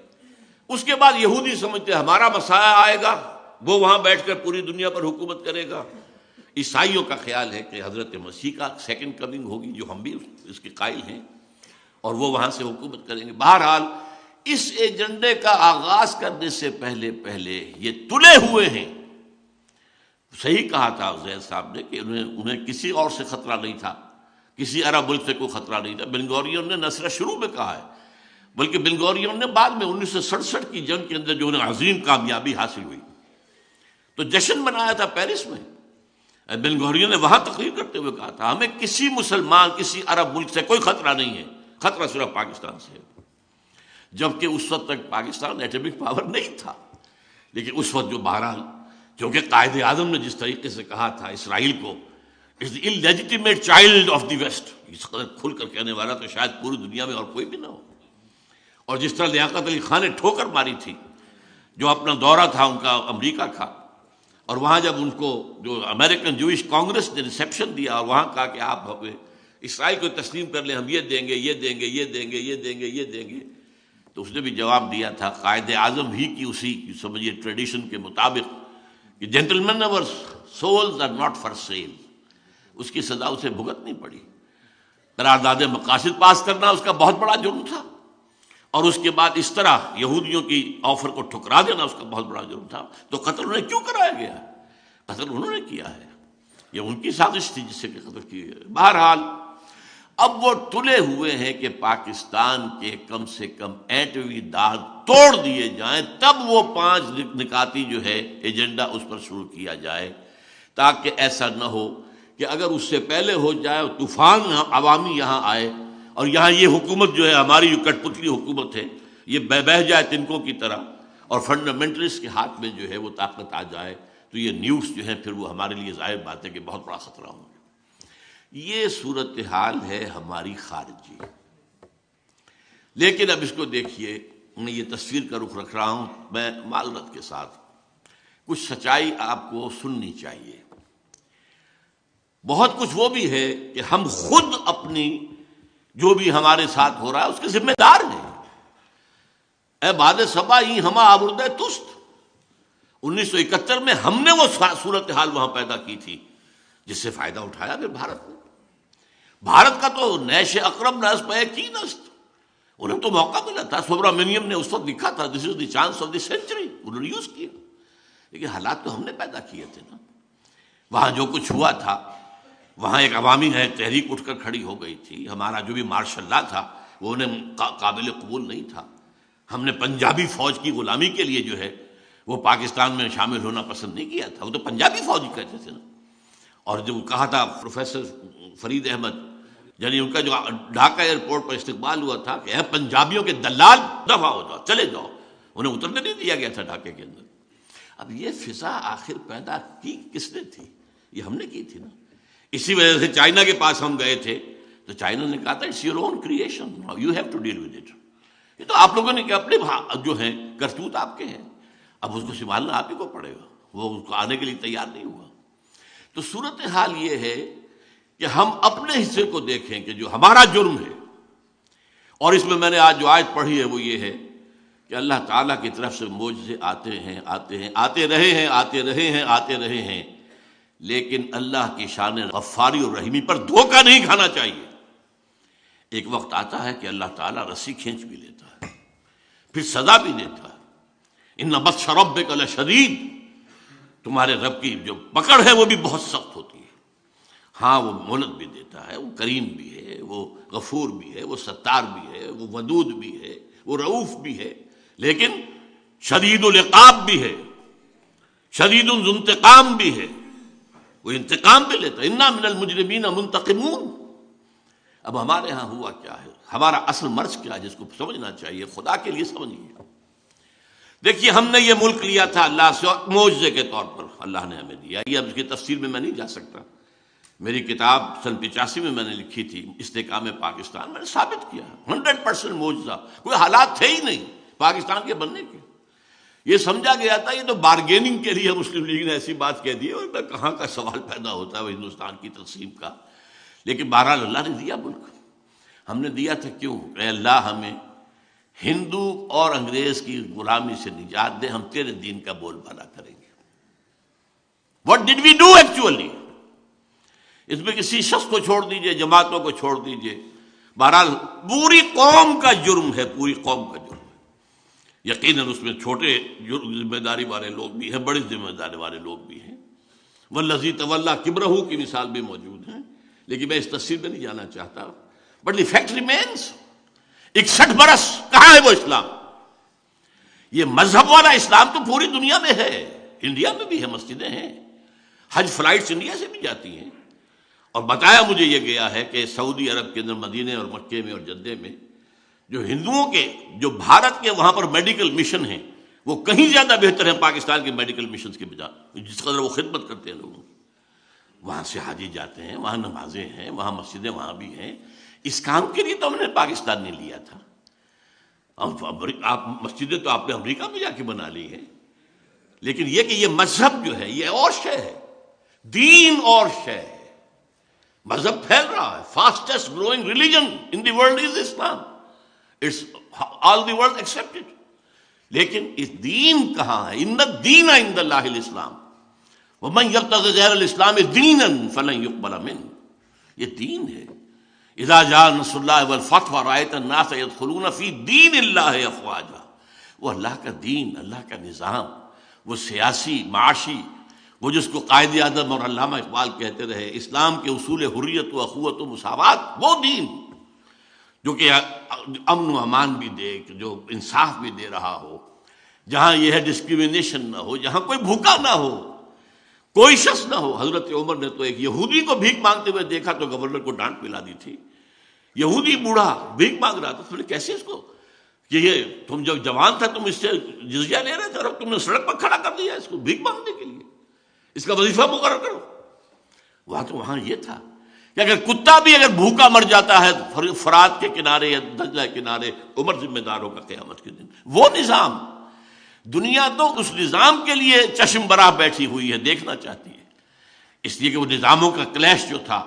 اس کے بعد یہودی سمجھتے ہمارا مسیح آئے گا، وہ وہاں بیٹھ کر پوری دنیا پر حکومت کرے گا. عیسائیوں کا خیال ہے کہ حضرت مسیح کا سیکنڈ کمنگ ہوگی، جو ہم بھی اس کے قائل ہیں، اور وہ وہاں سے حکومت کریں گے. بہرحال اس ایجنڈے کا آغاز کرنے سے پہلے یہ تلے ہوئے ہیں. صحیح کہا تھا زید صاحب نے کہ انہیں کسی اور سے خطرہ نہیں تھا، کسی عرب ملک سے کوئی خطرہ نہیں تھا. بن گورین نے نہ صرف شروع میں کہا ہے، بلکہ بن گورین نے بعد میں 1967 کی جنگ کے اندر جو انہیں عظیم کامیابی حاصل ہوئی تو جشن منایا تھا پیرس میں. بن گورین نے وہاں تقریر کرتے ہوئے کہا تھا ہمیں کسی مسلمان، کسی عرب ملک سے کوئی خطرہ نہیں ہے، خطرہ صرف پاکستان سے ہے. جبکہ اس وقت تک پاکستان ایٹمک پاور نہیں تھا. لیکن اس وقت جو بہرحال کیونکہ قائد اعظم نے جس طریقے سے کہا تھا اسرائیل کو از دی انلیجیٹیمیٹ چائلڈ آف دی ویسٹ، اس قدر کھل کر کہنے والا تو شاید پوری دنیا میں اور کوئی بھی نہ ہو. اور جس طرح لیاقت علی خان نے ٹھوکر ماری تھی، جو اپنا دورہ تھا ان کا امریکہ کا، اور وہاں جب ان کو جو امریکن جوئش کانگریس نے ریسیپشن دیا اور وہاں کہا کہ آپ اسرائیل کو تسلیم کر لیں، ہم یہ دیں گے یہ دیں گے یہ دیں گے یہ دیں گے یہ دیں گے، تو اس نے بھی جواب دیا تھا قائد اعظم ہی کی اسی سمجھیے ٹریڈیشن کے مطابق کہ جینٹلمین اور souls are not for sale, اس کی سزا اسے بھگتنی پڑی۔ قرارداد مقاصد پاس کرنا اس کا بہت بڑا جرم تھا، اور اس کے بعد اس طرح یہودیوں کی آفر کو ٹھکرا دینا اس کا بہت بڑا جرم تھا۔ تو قتل انہیں کیوں کرایا گیا؟ قتل انہوں نے کیا ہے، یہ ان کی سازش تھی جس سے کہ قتل کی ہے۔ بہرحال اب وہ تلے ہوئے ہیں کہ پاکستان کے کم سے کم ایٹمی دار توڑ دیے جائیں، تب وہ 5 نکاتی جو ہے ایجنڈا اس پر شروع کیا جائے، تاکہ ایسا نہ ہو کہ اگر اس سے پہلے ہو جائے طوفان عوامی یہاں آئے اور یہاں یہ حکومت جو ہے ہماری جو کٹ پتلی حکومت ہے یہ بہ جائے تنکوں کی طرح، اور فنڈامنٹلسٹ کے ہاتھ میں جو ہے وہ طاقت آ جائے، تو یہ نیوز جو ہے پھر وہ ہمارے لیے ظاہر بات ہے کہ بہت بڑا خطرہ ہوں گا۔ یہ صورتحال ہے ہماری خارجی۔ لیکن اب اس کو دیکھیے، میں یہ تصویر کا رخ رکھ رہا ہوں، میں معذرت کے ساتھ کچھ سچائی آپ کو سننی چاہیے۔ بہت کچھ وہ بھی ہے کہ ہم خود اپنی جو بھی ہمارے ساتھ ہو رہا ہے اس کے ذمہ دار ہیں۔ اے باد صبا ہی ہما آبردہ تست، 1971 میں ہم نے وہ صورتحال وہاں پیدا کی تھی جس سے فائدہ اٹھایا پھر بھارت نے۔ بھارت کا تو نیش اقرب نس پہ کی نست، انہیں تو موقع ملا تھا، سبرامینیم نے اس وقت لکھا تھا this is the chance of the century, انہوں نے یوز کیا، لیکن حالات تو ہم نے پیدا کیے تھے نا۔ وہاں جو کچھ ہوا تھا، وہاں ایک عوامی ہے تحریک اٹھ کر کھڑی ہو گئی تھی، ہمارا جو بھی مارشل لا تھا وہ انہیں قابل قبول نہیں تھا، ہم نے پنجابی فوج کی غلامی کے لیے جو ہے وہ پاکستان میں شامل ہونا پسند نہیں کیا تھا، وہ تو پنجابی فوج کہتے تھے نا۔ اور جو کہا تھا پروفیسر فرید احمد، یعنی ان کا جو ڈھاکہ ایئرپورٹ پر استقبال ہوا تھا کہ اے پنجابیوں کے دلال دفع ہو جاؤ، چلے جاؤ، انہیں اترنے نہیں دیا گیا تھا ڈھاکے کے اندر۔ اب یہ فضا آخر پیدا کی کس نے تھی؟ یہ ہم نے کی تھی نا۔ اسی وجہ سے چائنا کے پاس ہم گئے تھے تو چائنا نے کہا تھا it's your own creation, you have to deal with it, یہ تو آپ لوگوں نے کہ اپنے جو ہیں کرتوت آپ کے ہیں، اب اس کو سنبھالنا آپ ہی کو پڑے گا، وہ اس کو آنے کے لیے تیار نہیں ہوا۔ تو صورتحال یہ ہے کہ ہم اپنے حصے کو دیکھیں کہ جو ہمارا جرم ہے، اور اس میں نے آج جو آیت پڑھی ہے وہ یہ ہے کہ اللہ تعالیٰ کی طرف سے معجزے آتے ہیں آتے ہیں، آتے رہے ہیں آتے رہے ہیں آتے رہے ہیں، لیکن اللہ کی شان غفاری اور رحیمی پر دھوکہ نہیں کھانا چاہیے۔ ایک وقت آتا ہے کہ اللہ تعالیٰ رسی کھینچ بھی لیتا ہے، پھر سزا بھی دیتا ہے۔ ان بطش ربک لشدید، تمہارے رب کی جو پکڑ ہے وہ بھی بہت سخت ہوتی ہے۔ ہاں وہ مہلت بھی دیتا ہے، وہ کریم بھی ہے، وہ غفور بھی ہے، وہ ستار بھی ہے، وہ ودود بھی ہے، وہ رؤوف بھی ہے، لیکن شدید العقاب بھی ہے، شدید الانتقام بھی ہے، وہ انتقام بھی لیتا ہے۔ انا من المجرمین منتقمون۔ اب ہمارے ہاں ہوا کیا ہے، ہمارا اصل مرض کیا ہے جس کو سمجھنا چاہیے، خدا کے لیے سمجھیے۔ دیکھیے ہم نے یہ ملک لیا تھا اللہ سے معجزے کے طور پر، اللہ نے ہمیں دیا۔ یہ اب اس کی تفصیل میں نہیں جا سکتا، میری کتاب سن 85 میں نے لکھی تھی استحکام پاکستان، میں نے ثابت کیا 100% معجزہ، کوئی حالات تھے ہی نہیں پاکستان کے بننے کے۔ یہ سمجھا گیا تھا یہ تو بارگیننگ کے لیے مسلم لیگ نے ایسی بات کہہ دی ہے، اور کہاں کا سوال پیدا ہوتا ہے وہ ہندوستان کی تقسیم کا۔ لیکن بہرحال اللہ نے دیا ملک، ہم نے دیا تھا کیوں؟ اے اللہ ہمیں ہندو اور انگریز کی غلامی سے نجات دے، ہم تیرے دین کا بول بالا کریں گے۔ What did we do actually? اس میں کسی شخص کو چھوڑ دیجئے، جماعتوں کو چھوڑ دیجئے، بہرحال پوری قوم کا جرم ہے، پوری قوم کا جرم ہے۔ یقیناً اس میں چھوٹے ذمہ داری والے لوگ بھی ہیں، بڑی ذمہ داری والے لوگ بھی ہیں، والذی تولی کبرہ کی مثال بھی موجود ہے، لیکن میں اس تفصیل میں نہیں جانا چاہتا۔ بٹ دی فیکٹ ریمینز، 61 برس کہاں ہے وہ اسلام؟ یہ مذہب والا اسلام تو پوری دنیا میں ہے، انڈیا میں بھی ہے، مسجدیں ہیں، حج فلائٹس انڈیا سے بھی جاتی ہیں، اور بتایا مجھے یہ گیا ہے کہ سعودی عرب کے اندر مدینے اور مکے میں اور جدے میں جو ہندوؤں کے جو بھارت کے وہاں پر میڈیکل مشن ہیں وہ کہیں زیادہ بہتر ہیں پاکستان کے میڈیکل مشنز کے بجائے، جس قدر وہ خدمت کرتے ہیں لوگوں کی۔ وہاں سے حاجی جاتے ہیں، وہاں نمازیں ہیں، وہاں مسجدیں وہاں بھی ہیں۔ اس کام کے لیے تو ہم نے پاکستان نے لیا تھا۔ آپ مسجدیں تو آپ نے امریکہ میں جا کے بنا لی ہیں، لیکن یہ کہ یہ مذہب جو ہے یہ اور شے ہے، دین اور شے ہے. مذہب پھیل رہا ہے. Fastest growing religion in the world is Islam. It's all the world accepted. لیکن اس دین کہاں ہے؟ ان الدین عند اللہ الاسلام ومن یبتغی غیر الاسلام دینا فلن یقبل منہ. یہ دین ہے. اذا جاء نصر اللہ والفتح ورأیت الناس یدخلون فی دین اللہ افواجا. وہ اللہ کا دین، اللہ کا نظام، وہ سیاسی معاشی، وہ جس کو قائد اعظم اور علامہ اقبال کہتے رہے اسلام کے اصول حریت و اخوت و مساوات، وہ دین جو کہ امن و امان بھی دے، جو انصاف بھی دے رہا ہو، جہاں یہ ہے ڈسکریمنیشن نہ ہو، جہاں کوئی بھوکا نہ ہو، کوئی شخص نہ ہو. حضرت عمر نے تو ایک یہودی کو بھیک مانگتے ہوئے دیکھا تو گورنر کو ڈانٹ پلا دی تھی. یہودی بوڑھا بھیک مانگ رہا تھا. تو کیسے اس کو کہ یہ تم جب جوان تھا تم اس سے جزیہ لے رہے تھے اور اب تم نے سڑک پر کھڑا کر دیا اس کو بھیک مانگنے کے لیے، اس کا وظیفہ مقرر کرو. وہاں یہ تھا کہ اگر کتا بھی اگر بھوکا مر جاتا ہے فرات کے کنارے یا دجلہ کے کنارے، عمر ذمہ دار ہوگا قیامت کے دن. وہ نظام، دنیا تو اس نظام کے لیے چشم براہ بیٹھی ہوئی ہے، دیکھنا چاہتی ہے. اس لیے کہ وہ نظاموں کا کلیش جو تھا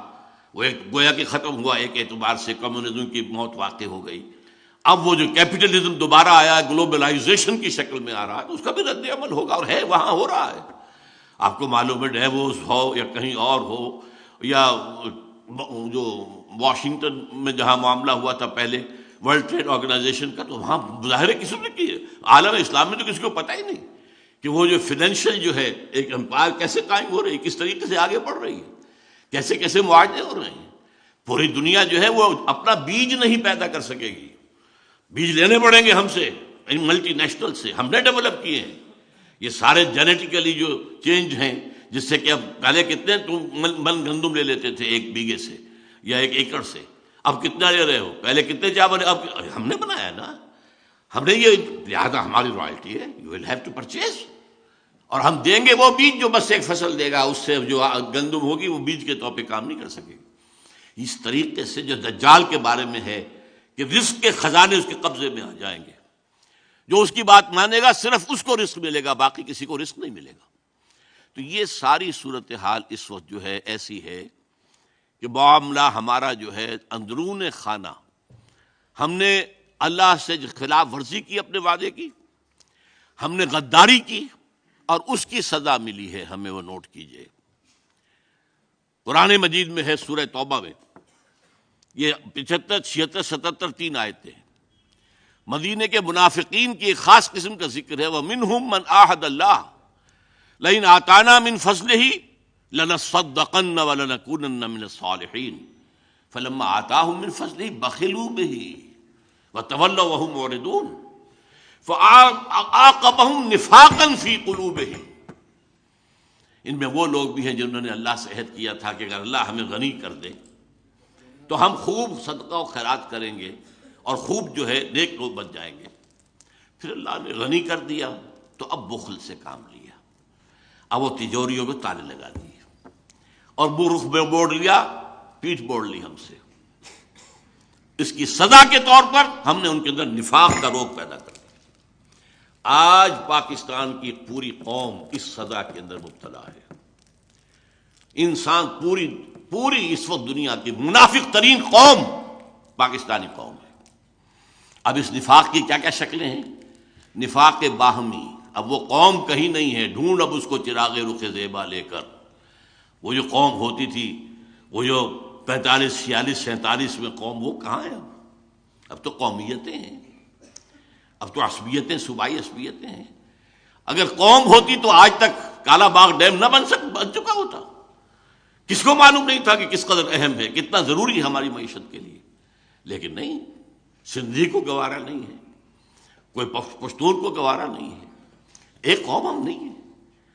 وہ ایک گویا کہ ختم ہوا. ایک اعتبار سے کمیونزم کی موت واقع ہو گئی. اب وہ جو کیپٹلزم دوبارہ آیا، گلوبلائزیشن کی شکل میں آ رہا ہے، تو اس کا بھی رد عمل ہوگا، اور ہے وہاں ہو رہا ہے. آپ کو معلوم ہے ڈیووس ہو یا کہیں اور ہو، یا جو واشنگٹن میں جہاں معاملہ ہوا تھا پہلے ورلڈ ٹریڈ آرگنائزیشن کا، تو وہاں مظاہرے کسی نے کیے. عالم اسلام میں تو کسی کو پتہ ہی نہیں کہ وہ جو فائنینشیل جو ہے ایک امپائر کیسے قائم ہو رہی ہے، کس طریقے سے آگے بڑھ رہی ہے، کیسے کیسے معاہدے ہو رہے ہیں. پوری دنیا جو ہے وہ اپنا بیج نہیں پیدا کر سکے گی. بیج لینے پڑیں گے ہم سے، ملٹی نیشنل سے. ہم نے ڈیولپ کیے ہیں یہ سارے جینیٹیکلی جو چینج ہیں، جس سے کہ اب پہلے کتنے تم من گندم لے لیتے تھے ایک بیگھے سے یا ایک ایکڑ سے، اب کتنا لے رہے ہو؟ پہلے کتنے چاول، اب ہم نے بنایا نا، ہم نے یہ، لہٰذا ہماری رائلٹی ہے، you will have to purchase. اور ہم دیں گے وہ بیج جو بس ایک فصل دے گا، اس سے جو گندم ہوگی وہ بیج کے طور پہ کام نہیں کر سکے گی. اس طریقے سے جو دجال کے بارے میں ہے کہ رزق کے خزانے اس کے قبضے میں آ جائیں گے، جو اس کی بات مانے گا صرف اس کو رزق ملے گا، باقی کسی کو رزق نہیں ملے گا. تو یہ ساری صورتحال اس وقت جو ہے ایسی ہے کہ معاملہ ہمارا جو ہے اندرون خانہ، ہم نے اللہ سے خلاف ورزی کی، اپنے وعدے کی، ہم نے غداری کی، اور اس کی سزا ملی ہے ہمیں. وہ نوٹ کیجئے، قرآن مجید میں ہے سورہ توبہ میں، یہ 75 76 77 3 آیتیں ہیں. مدینے کے منافقین کی ایک خاص قسم کا ذکر ہے. وَمِنْهُمْ مَنْ آحَدَ اللَّهَ لَئِنْ آتَانَا مِنْ فَضْلِهِ لَنَصَّدَّقَنَّ وَلَنَكُونَنَّ مِنَ الصَّالِحِينَ فَلَمَّا آتَاهُم مِنْ فَضْلِهِ بَخِلُوا بِهِ وَتَوَلَّوْا وَهُمْ مُعْرِضُونَ فَعَاقَبَهُمْ نِفَاقًا فِي قُلُوبِهِمْ. ان میں وہ لوگ بھی ہیں جنہوں نے اللہ سے عہد کیا تھا کہ اگر اللہ ہمیں غنی کر دے تو ہم خوب صدقہ و خیرات کریں گے اور خوب جو ہے نیک لوگ بن جائیں گے. پھر اللہ نے غنی کر دیا تو اب بخل سے کام لیا، اب وہ تجوریوں میں تالے لگا دیے اور منہ رخ میں موڑ لیا، پیٹھ موڑ لی ہم سے. اس کی سزا کے طور پر ہم نے ان کے اندر نفاق کا روگ پیدا کر دیا. آج پاکستان کی پوری قوم اس سزا کے اندر مبتلا ہے. انسان پوری اس وقت دنیا کی منافق ترین قوم پاکستانی قوم ہے. اب اس نفاق کی کیا کیا شکلیں ہیں؟ نفاق باہمی. اب وہ قوم کہیں نہیں ہے، ڈھونڈ اب اس کو چراغ رخ زیبا لے کر. وہ جو قوم ہوتی تھی، وہ جو 45 46 47 میں قوم، وہ کہاں ہے؟ اب تو قومیتیں ہیں، اب تو عصبیتیں، صوبائی عصبیتیں ہیں. اگر قوم ہوتی تو آج تک کالا باغ ڈیم نہ بن چکا ہوتا. کس کو معلوم نہیں تھا کہ کس قدر اہم ہے، کتنا ضروری ہے ہماری معیشت کے لیے. لیکن نہیں، سندھی کو گوارا نہیں ہے، کوئی پشتون کو گوارا نہیں ہے. ایک قوم ہم نہیں ہیں.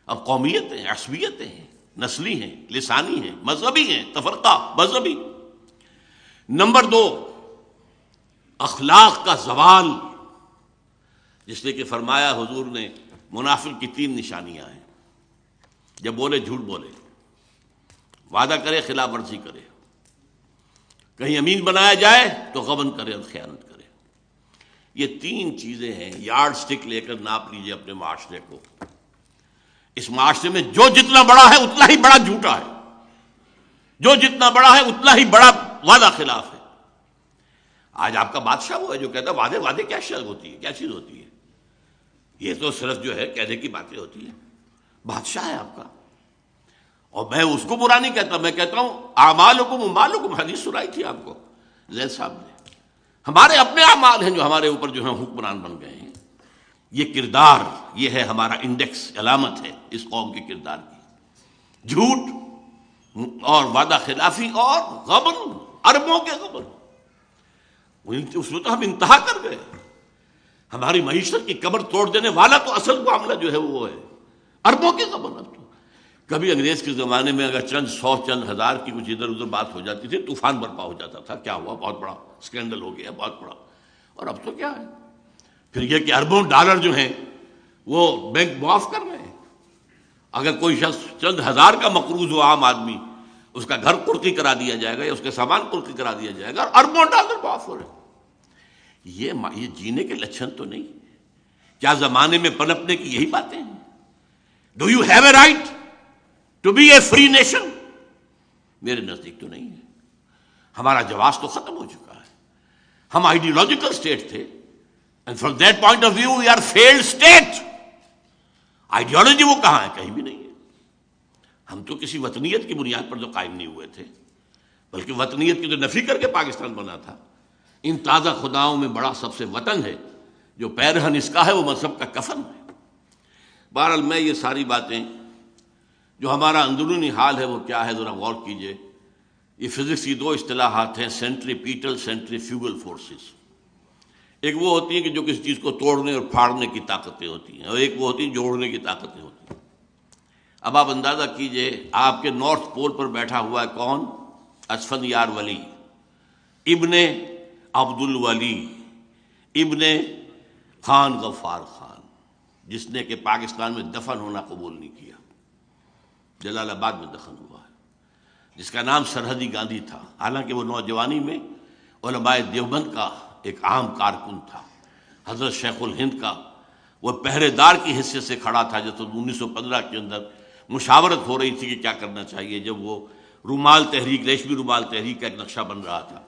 اب قومیتیں، عصبیتیں ہیں، نسلی ہیں، لسانی ہیں، مذہبی ہیں، تفرقہ مذہبی. نمبر 2، اخلاق کا زوال، جس نے کہ فرمایا حضور نے منافق کی 3 نشانیاں ہیں. جب بولے جھوٹ بولے، وعدہ کرے خلاف ورزی کرے، کہیں امین بنایا جائے تو غبن کرے اور خیانت کرے. یہ 3 چیزیں ہیں. یارڈ سٹک لے کر ناپ لیجیے اپنے معاشرے کو. اس معاشرے میں جو جتنا بڑا ہے اتنا ہی بڑا جھوٹا ہے، جو جتنا بڑا ہے اتنا ہی بڑا وعدہ خلاف ہے۔ آج آپ کا بادشاہ وہ ہے جو کہتا ہے وعدے وعدے کیا شے ہوتی ہے، کیا چیز ہوتی ہے، یہ تو صرف جو ہے کہنے کی باتیں ہوتی ہیں۔ بادشاہ ہے آپ کا، اور میں اس کو برا نہیں کہتا، میں کہتا ہوں اعمالکم اموالکم، حدیث سنائی تھی آپ کو زید صاحب نے، ہمارے اپنے اعمال ہیں جو ہمارے اوپر جو ہیں حکمران بن گئے ہیں۔ یہ کردار، یہ ہے ہمارا انڈیکس، علامت ہے اس قوم کے کردار کی، جھوٹ اور وعدہ خلافی اور غبن، اربوں کے غبن، اس میں تو ہم انتہا کر گئے۔ ہماری معیشت کی کمر توڑ دینے والا تو اصل معاملہ جو ہے وہ ہے اربوں کے غبن۔ اب تو کبھی انگریز کے زمانے میں اگر چند سو چند ہزار کی کچھ ادھر ادھر بات ہو جاتی تھی، طوفان برپا ہو جاتا تھا، کیا ہوا، بہت بڑا اسکینڈل ہو گیا، بہت بڑا۔ اور اب تو کیا ہے، پھر یہ کہ اربوں ڈالر جو ہیں وہ بینک معاف کر رہے ہیں۔ اگر کوئی شخص چند ہزار کا مقروض ہو، عام آدمی، اس کا گھر قرقی کرا دیا جائے گا یا اس کے سامان قرقی کرا دیا جائے گا، اور اربوں ڈالر معاف ہو رہے ہیں۔ یہ جینے کے لچھن تو نہیں۔ کیا زمانے میں پنپنے کی یہی باتیں ہیں؟ Do you have a right to be a free nation? میرے نزدیک تو نہیں ہے۔ ہمارا جواز تو ختم ہو چکا ہے۔ ہم آئیڈیولوجیکل اسٹیٹ تھے، and from that point of view we are failed state. Ideology وہ کہاں ہے؟ کہیں بھی نہیں ہے۔ ہم تو کسی وطنیت کی بنیاد پر تو قائم نہیں ہوئے تھے، بلکہ وطنیت کی تو نفی کر کے پاکستان بنا تھا۔ ان تازہ خداؤں میں بڑا سب سے وطن ہے، جو پیرہن اس کا ہے وہ مذہب کا کفن ہے۔ بہرحال میں یہ ساری باتیں، جو ہمارا اندرونی حال ہے وہ کیا ہے، ذرا غور کیجئے۔ یہ فزکس کی دو اصطلاحات ہیں، سینٹریپیٹل، سینٹریفیوگل فورسز۔ ایک وہ ہوتی ہیں کہ جو کسی چیز کو توڑنے اور پھاڑنے کی طاقتیں ہوتی ہیں، اور ایک وہ ہوتی ہیں جوڑنے کی طاقتیں ہوتی ہیں۔ اب آپ اندازہ کیجئے، آپ کے نارتھ پول پر بیٹھا ہوا ہے کون؟ اسفندیار ولی ابن عبد الولی ابن خان غفار خان، جس نے کہ پاکستان میں دفن ہونا قبول نہیں کیا، جلال آباد میں دفن ہوا ہے، جس کا نام سرحدی گاندھی تھا، حالانکہ وہ نوجوانی میں علماء دیوبند کا ایک عام کارکن تھا۔ حضرت شیخ الہند کا وہ پہرے دار کی حیثیت سے کھڑا تھا، جب 1915 کے اندر مشاورت ہو رہی تھی کہ کیا کرنا چاہیے، جب وہ رومال تحریک، ریشمی رومال تحریک کا ایک نقشہ بن رہا تھا،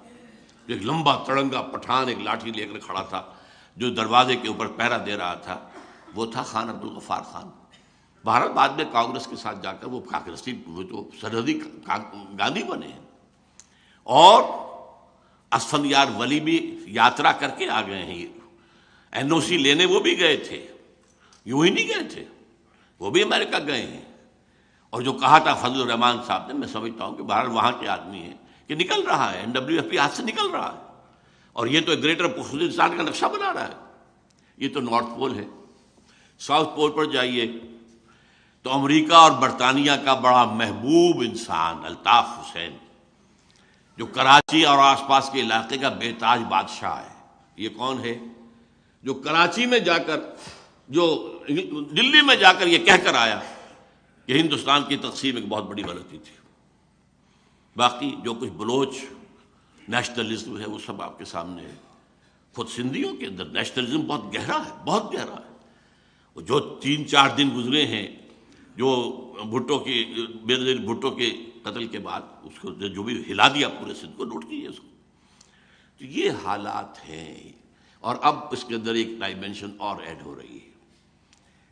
ایک لمبا تڑنگا پٹھان ایک لاٹھی لے کر کھڑا تھا جو دروازے کے اوپر پہرا دے رہا تھا، وہ تھا خان عبد الغفار خان۔ بہرحال بعد میں کانگریس کے ساتھ جا کر وہ کانگریسی، وہ تو سرحدی گاندھی بنے ہیں۔ اور اسفندیار ولی بھی یاترا کر کے آ گئے ہیں، این او سی لینے وہ بھی گئے تھے، یوں ہی نہیں گئے تھے، وہ بھی امریکہ گئے ہیں۔ اور جو کہا تھا فضل الرحمان صاحب نے، میں سمجھتا ہوں کہ بہرحال وہاں کے آدمی ہیں کہ نکل رہا ہے، این ڈبلیو ایف پی ہاتھ سے نکل رہا ہے، اور یہ تو گریٹر ہندوستان کا نقشہ بنا رہا ہے۔ یہ تو نارتھ پول ہے۔ ساؤتھ پول پر جائیے تو امریکہ اور برطانیہ کا بڑا محبوب انسان الطاف حسین، جو کراچی اور آس پاس کے علاقے کا بے تاج بادشاہ ہے، یہ کون ہے؟ جو کراچی میں جا کر، جو دلی میں جا کر یہ کہہ کر آیا کہ ہندوستان کی تقسیم ایک بہت بڑی غلطی تھی۔ باقی جو کچھ بلوچ نیشنلزم ہے وہ سب آپ کے سامنے ہے۔ خود سندھیوں کے اندر نیشنلزم بہت گہرا ہے، بہت گہرا ہے۔ جو 3-4 دن گزرے ہیں، جو بھٹو کی، بینظیر بھٹو کے قتل کے بعد اس کو جو بھی ہلا دیا پورے سندھ کو، نوٹ کیجیے اس کو۔ تو یہ حالات ہیں، اور اب اس کے اندر ایک ڈائمنشن اور ایڈ ہو رہی ہے۔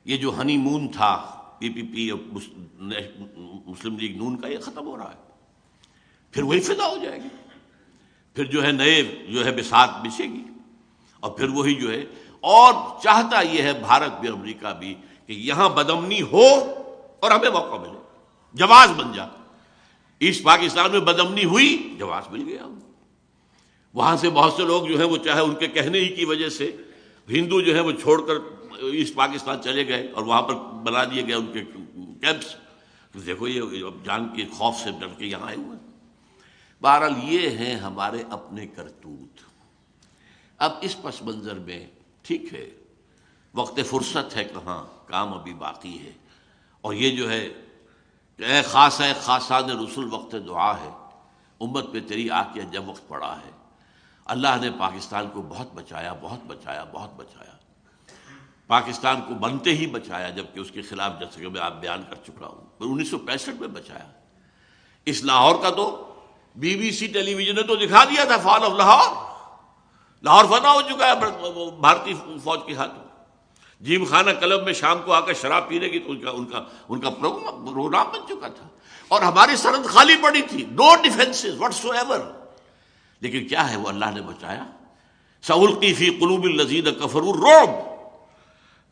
یہ جو ہنی مون تھا پی پی پی اور مسلم لیگ نون کا، یہ ختم ہو رہا ہے، پھر وہی فضا ہو جائے گی، پھر جو ہے نئے جو ہے بساط بچھے گی، اور پھر وہی جو ہے، اور چاہتا یہ ہے بھارت بھی، امریکہ بھی، کہ یہاں بدامنی ہو اور ہمیں موقع ملے، جواز بن جا۔ ایسٹ پاکستان میں بدامنی ہوئی، جواز مل گیا۔ وہاں سے بہت سے لوگ جو ہیں وہ چاہے ان کے کہنے ہی کی وجہ سے ہندو جو ہیں وہ چھوڑ کر ایسٹ پاکستان چلے گئے، اور وہاں پر بنا دیے گئے ان کے کیمپس۔ دیکھو یہ جان کے خوف سے ڈر کے یہاں آئے ہوئے ہیں۔ بہرحال یہ ہیں ہمارے اپنے کرتوت۔ اب اس پس منظر میں ٹھیک ہے، وقت فرصت ہے کہاں، کام ابھی باقی ہے، اور یہ جو ہے اے خاص ہے خاصان رسول، وقت دعا ہے، امت پہ تیری آ کے جب وقت پڑا ہے۔ اللہ نے پاکستان کو بہت بچایا، بہت بچایا، بہت بچایا۔ پاکستان کو بنتے ہی بچایا، جبکہ اس کے خلاف جیسے کہ میں آپ بیان کر چکا ہوں، پھر 1965 میں بچایا۔ اس لاہور کا تو B B C television نے تو دکھا دیا تھا، فال آف لاہور، لاہور فتح ہو چکا ہے بھارتی فوج کے ہاتھوں۔ جیم خانہ کلب میں شام کو آ کر شراب پینے کی تو ان کا پروگرام بن چکا تھا، اور ہماری سرحد خالی پڑی تھی، نو ڈیفینسز واٹس ایور۔ لیکن کیا ہے وہ اللہ نے بچایا۔ سألقی فی قلوب الذین کفروا الرعب،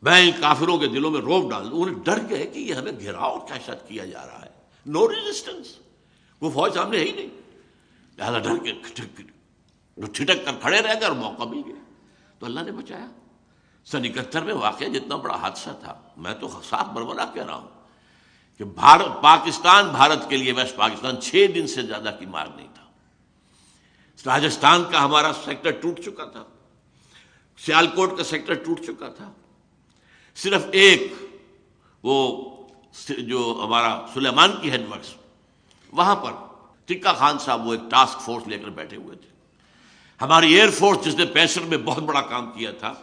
میں ان کافروں کے دلوں میں رعب ڈال دوں، انہیں ڈر گئے کہ یہ ہمیں گھیراؤ اور دہشت کیا جا رہا ہے، نو ریزسٹنس، وہ فوج سامنے ہے ہی نہیں، لہٰذا ڈر کے ٹھٹک کر کھڑے رہ گئے اور موقع مل گیا تو اللہ نے بچایا۔ سن 71 میں واقعہ جتنا بڑا حادثہ تھا، میں تو صاف بربلا کہہ رہا ہوں کہ پاکستان بھارت کے لیے ویسٹ پاکستان 6 دن سے زیادہ کی مار نہیں تھا۔ راجستھان کا ہمارا سیکٹر ٹوٹ چکا تھا، سیالکوٹ کا سیکٹر ٹوٹ چکا تھا، صرف ایک وہ جو ہمارا سلیمان کی ہیڈ ورکس، وہاں پر ٹکا خان صاحب وہ ایک ٹاسک فورس لے کر بیٹھے ہوئے تھے۔ ہماری ایئر فورس جس نے 65 میں بہت بڑا کام کیا تھا،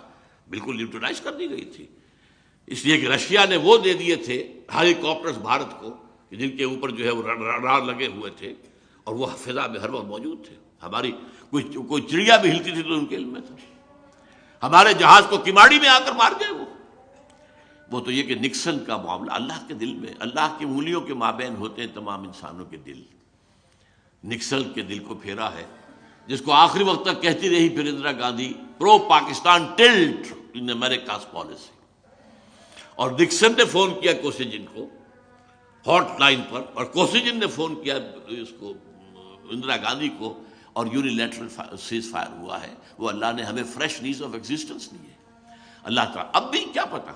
بالکل نیوٹرلائز کر دی گئی تھی، اس لیے کہ رشیا نے وہ دے دیے تھے ہیلی کاپٹرز بھارت کو، جن کے اوپر جو ہے وہ رڈار لگے ہوئے تھے اور وہ فضا میں ہر وقت موجود تھے۔ ہماری کوئی چڑیا بھی ہلتی تھی تو ان کے علم میں تھا۔ ہمارے جہاز کو کماڑی میں آ کر مار گئے وہ تو یہ کہ نکسن کا معاملہ اللہ کے دل میں، اللہ کی انگلیوں کے مابین ہوتے ہیں تمام انسانوں کے دل۔ نکسن کے دل کو پھیرا ہے، جس کو آخری وقت تک کہتی رہی پھر اندرا گاندھی، پرو پاکستان ٹلٹ ان امریکاز پالیسی۔ اور نکسن نے فون کیا کوسیجن کو ہاٹ لائن پر، اور کوسیجن نے فون کیا اس کو اندرا گاندھی کو، اور یونیلیٹرل سیز فائر ہوا ہے۔ وہ اللہ نے ہمیں فریش لیز آف ایگزسٹنس دی ہے۔ اللہ تعالیٰ اب بھی کیا پتا،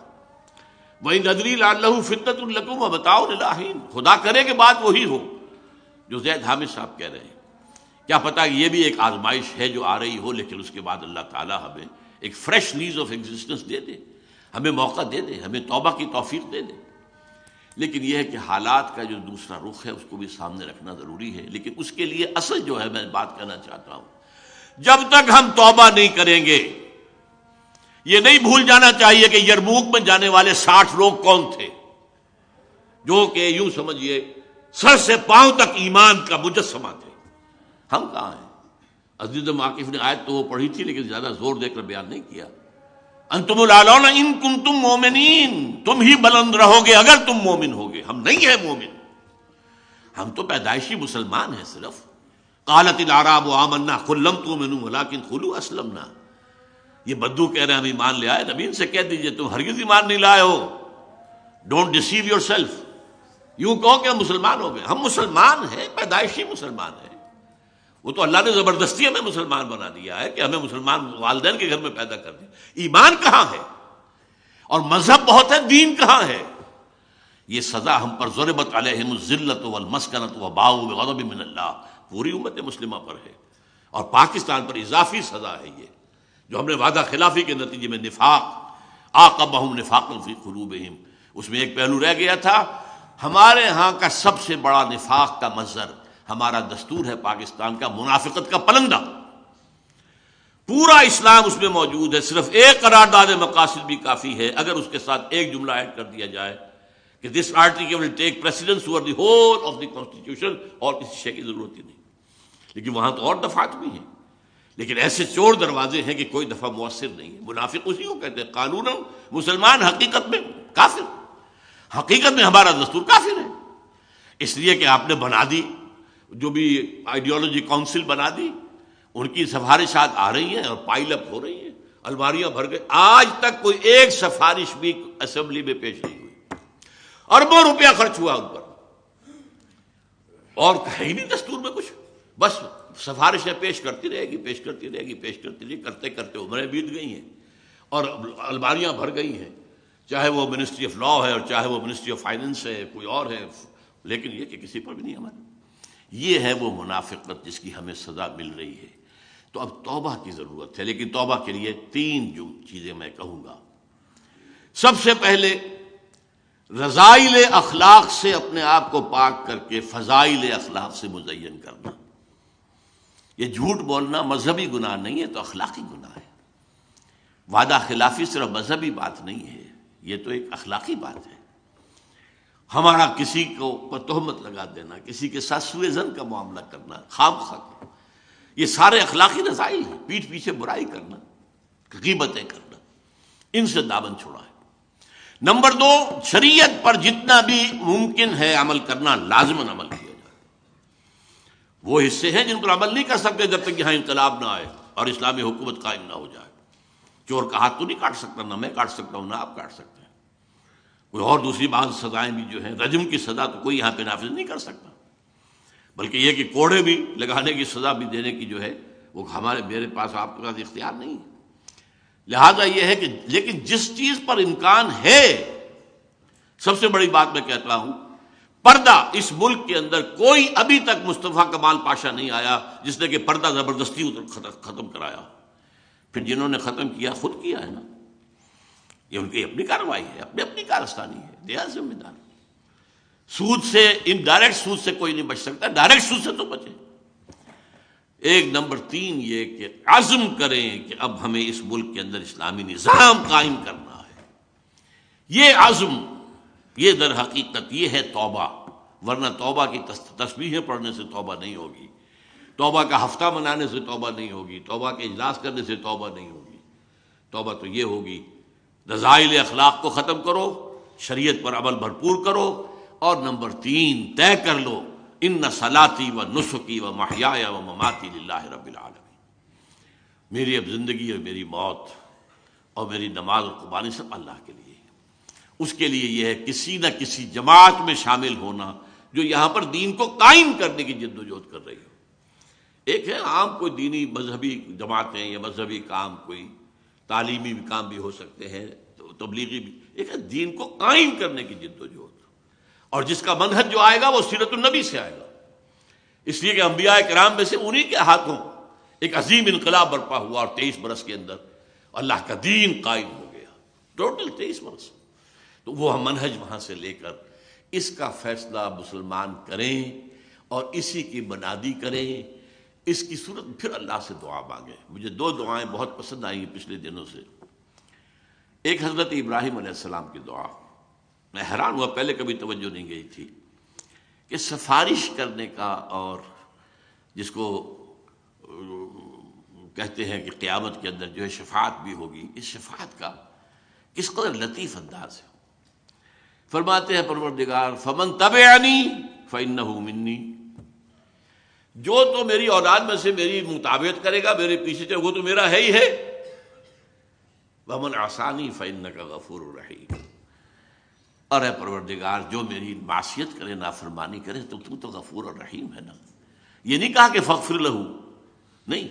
وَإِنْ أَدْرِي لَعَلَّهُ فِتْنَةٌ لَكُمْ وَمَتَاعٌ إِلَىٰ حِينٍ، خدا کرے کہ بات وہی ہو جو زید حامد صاحب کہہ رہے ہیں۔ کیا پتا یہ بھی ایک آزمائش ہے جو آ رہی ہو، لیکن اس کے بعد اللہ تعالیٰ ہمیں ایک فریش لیز آف ایگزسٹنس دے دے، ہمیں موقع دے دے، ہمیں توبہ کی توفیق دے دے۔ لیکن یہ ہے کہ حالات کا جو دوسرا رخ ہے اس کو بھی سامنے رکھنا ضروری ہے۔ لیکن اس کے لیے اصل جو ہے میں بات کرنا چاہتا ہوں، جب تک ہم توبہ نہیں کریں گے، یہ نہیں بھول جانا چاہیے کہ یرموک میں جانے والے 60 لوگ کون تھے، جو کہ یوں سمجھیے سر سے پاؤں تک ایمان کا مجسمہ تھے۔ ہم کہاں ہیں؟ عزیز ماقف نے آیت تو وہ پڑھی تھی، لیکن زیادہ زور دے کر بیان نہیں کیا۔ انتم الاعلون ان کنتم مومنین، تم ہی بلند رہو گے اگر تم مومن ہوگے۔ ہم نہیں ہیں مومن، ہم تو پیدائشی مسلمان ہیں صرف۔ قالت الاعراب آمنا قل لم تؤمنوا ولکن قولوا اسلمنا۔ یہ بدو کہہ رہے ہیں ہم ایمان لے آئے، نبی ان سے کہہ دیجئے تم ہرگز ایمان نہیں لائے ہو، ڈونٹ ڈیسیو یور سیلف، یوں کہو کہ ہم مسلمان ہو گئے۔ ہم مسلمان ہیں، پیدائشی مسلمان ہیں، وہ تو اللہ نے زبردستی ہمیں مسلمان بنا دیا ہے کہ ہمیں مسلمان والدین کے گھر میں پیدا کر دیا۔ ایمان کہاں ہے؟ اور مذہب بہت ہے، دین کہاں ہے؟ یہ سزا ہم پر ضربت علیہم الذلۃ والمسکنۃ وباؤوا بغضب من اللہ، پوری امت مسلمہ پر ہے، اور پاکستان پر اضافی سزا ہے یہ، جو ہم نے وعدہ خلافی کے نتیجے میں نفاق عاقبہم نفاقا فی قلوبہم، اس میں ایک پہلو رہ گیا تھا۔ ہمارے ہاں کا سب سے بڑا نفاق کا مظہر ہمارا دستور ہے پاکستان کا، منافقت کا پلندہ، پورا اسلام اس میں موجود ہے، صرف ایک قرارداد مقاصد بھی کافی ہے اگر اس کے ساتھ ایک جملہ ایڈ کر دیا جائے کہ this article will take precedence over the whole of the constitution, اور کسی شے کی ضرورت ہی نہیں۔ لیکن وہاں تو اور دفعات بھی ہیں، لیکن ایسے چور دروازے ہیں کہ کوئی دفعہ مؤثر نہیں ہے۔ منافق اسی کو کہتے ہیں قانون، مسلمان حقیقت میں کافر، حقیقت میں ہمارا دستور کافر ہے، اس لیے کہ آپ نے بنا دی، جو بھی آئیڈیالوجی کاؤنسل بنا دی، ان کی سفارشات آ رہی ہیں اور پائل اپ ہو رہی ہیں، الماریاں بھر گئی۔ آج تک کوئی ایک سفارش بھی اسمبلی میں پیش نہیں ہوئی، اربوں روپیہ خرچ ہوا ان پر، اور ہے ہی نہیں دستور میں کچھ، بس سفارشیں پیش کرتی رہے گی، پیش کرتی رہے گی، پیش کرتی رہے گی، کرتے کرتے عمریں بیت گئی ہیں اور الماریاں بھر گئی ہیں، چاہے وہ منسٹری آف لا ہے اور چاہے وہ منسٹری آف فائننس ہے، کوئی اور ہے، لیکن یہ کہ کسی پر بھی نہیں ہمارے۔ یہ ہے وہ منافقت جس کی ہمیں سزا مل رہی ہے۔ تو اب توبہ کی ضرورت ہے، لیکن توبہ کے لیے 3 چیزیں میں کہوں گا۔ سب سے پہلے رذائل اخلاق سے اپنے آپ کو پاک کر کے فضائل اخلاق سے مزین کرنا۔ یہ جھوٹ بولنا مذہبی گناہ نہیں ہے، تو اخلاقی گناہ ہے۔ وعدہ خلافی صرف مذہبی بات نہیں ہے، یہ تو ایک اخلاقی بات ہے۔ ہمارا کسی کو پر تہمت لگا دینا، کسی کے ساتھ سوء ظن کا معاملہ کرنا، خام خواہ، یہ سارے اخلاقی رذائل ہیں۔ پیٹھ پیچھے برائی کرنا، غیبتیں کرنا، ان سے دامن چھڑا ہے۔ نمبر 2، شریعت پر جتنا بھی ممکن ہے عمل کرنا، لازماً عمل کیا جائے۔ وہ حصے ہیں جن پر عمل نہیں کر سکتے جب تک یہاں انقلاب نہ آئے اور اسلامی حکومت قائم نہ ہو جائے۔ چور کا ہاتھ تو نہیں کاٹ سکتا، نہ میں کاٹ سکتا ہوں، نہ آپ کاٹ سکتے ہیں۔ کوئی اور دوسری بعض سزائیں بھی جو ہیں، رجم کی سزا تو کوئی یہاں پہ نافذ نہیں کر سکتا، بلکہ یہ کہ کوڑے بھی لگانے کی سزا بھی دینے کی جو ہے وہ میرے پاس آپ کے پاس اختیار نہیں ہے۔ لہذا یہ ہے کہ لیکن جس چیز پر امکان ہے، سب سے بڑی بات میں کہتا ہوں، پردہ اس ملک کے اندر کوئی ابھی تک مصطفیٰ کمال پاشا نہیں آیا جس نے کہ پردہ زبردستی ختم کرایا۔ پھر جنہوں نے ختم کیا خود کیا ہے نا، یہ ان کی اپنی کارروائی ہے، اپنی کارستانی ہے، دیا ذمہ دار۔ سود سے، انڈائریکٹ سود سے کوئی نہیں بچ سکتا، ڈائریکٹ سود سے تو بچے۔ ایک نمبر 3 یہ کہ عزم کریں کہ اب ہمیں اس ملک کے اندر اسلامی نظام قائم کرنا ہے۔ یہ عزم، یہ در حقیقت یہ ہے توبہ، ورنہ توبہ کی تسبیحیں پڑھنے سے توبہ نہیں ہوگی، توبہ کا ہفتہ منانے سے توبہ نہیں ہوگی، توبہ کے اجلاس کرنے سے توبہ نہیں ہوگی۔ توبہ تو یہ ہوگی، رذائل اخلاق کو ختم کرو، شریعت پر عمل بھرپور کرو، اور نمبر 3 طے کر لو، ان صلاتی و نسکی و محیای و مماتی للہ رب العالمین، میری اب زندگی اور میری موت اور میری نماز اور قربانی سب اللہ کے لیے ہے۔ اس کے لیے یہ ہے کسی نہ کسی جماعت میں شامل ہونا جو یہاں پر دین کو قائم کرنے کی جد و جہد کر رہی ہو۔ ایک ہے عام کوئی دینی مذہبی جماعتیں یا مذہبی کام، کوئی تعلیمی بھی کام بھی ہو سکتے ہیں، تبلیغی بھی، ایک ہے دین کو قائم کرنے کی جد و جہد، اور جس کا منہج جو آئے گا وہ سیرت النبی سے آئے گا۔ اس لیے کہ انبیاء کرام میں سے انہی کے ہاتھوں ایک عظیم انقلاب برپا ہوا، اور 23 برس کے اندر اللہ کا دین قائم ہو گیا، ٹوٹل 23 برس۔ تو وہ ہم منہج وہاں سے لے کر اس کا فیصلہ مسلمان کریں اور اسی کی بنیادی کریں، اس کی صورت پھر اللہ سے دعا مانگیں۔ مجھے 2 دعائیں بہت پسند آئی ہیں پچھلے دنوں سے۔ ایک حضرت ابراہیم علیہ السلام کی دعا، میں حیران ہوا، پہلے کبھی توجہ نہیں گئی تھی، کہ سفارش کرنے کا، اور جس کو کہتے ہیں کہ قیامت کے اندر جو ہے شفاعت بھی ہوگی، اس شفاعت کا کس قدر لطیف انداز ہے۔ فرماتے ہیں پروردگار فمن تبعنی فإنہ منی، جو تو میری اولاد میں سے میری مطابقت کرے گا، میرے پیچھے چلے، وہ تو میرا ہے ہی ہے۔ ومن عصانی فإنک غفور رحیم، اور اے پروردگار جو میری معصیت کرے، نافرمانی کرے، تو غفور اور رحیم ہے نا۔ یہ نہیں کہا کہ فاغفر لہ، نہیں،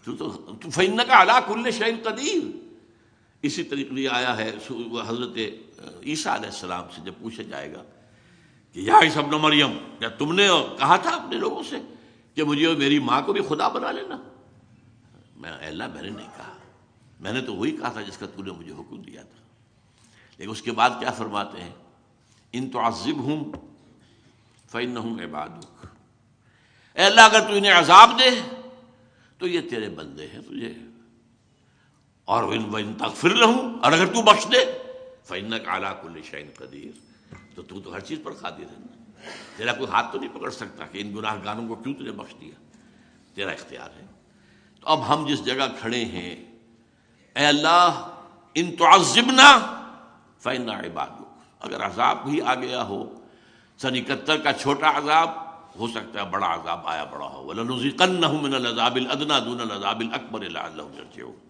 تو فإنک علی کل شیء قدیر۔ اسی طریقے یہ آیا ہے حضرت عیسیٰ علیہ السلام سے جب پوچھا جائے گا کہ یا عیسیٰ ابن مریم، کیا تم نے کہا تھا اپنے لوگوں سے کہ مجھے اور میری ماں کو بھی خدا بنا لینا؟ اے اللہ، میں نے نہیں کہا، میں نے تو وہی کہا تھا جس کا تو نے مجھے حکم دیا تھا۔ لیکن اس کے بعد کیا فرماتے ہیں؟ ان تعذبہم فإنہم عبادک، اے اللہ اگر تو انہیں عذاب دے تو یہ تیرے بندے ہیں تجھے، اور وَإِن تغفر لہم، اور اگر تو بخش دے فإنک علی کل شیء قدیر، تو ہر چیز پر قادر ہے نا، تیرا کوئی ہاتھ تو نہیں پکڑ سکتا کہ ان گناہ گاروں کو کیوں تجھے بخش دیا، تیرا اختیار ہے۔ تو اب ہم جس جگہ کھڑے ہیں، اے اللہ ان تعذبنا فإنا عبادک، اگر عذاب بھی آ گیا ہو، سن 71 کا چھوٹا عذاب ہو سکتا ہے بڑا عذاب آیا بڑا ہو، وَلَنُذِيقَنَّهُم مِّنَ الْعَذَابِ الْأَدْنَىٰ دُونَ الْعَذَابِ الْأَكْبَرِ لَعَلَّهُمْ يَرْجِعُونَ۔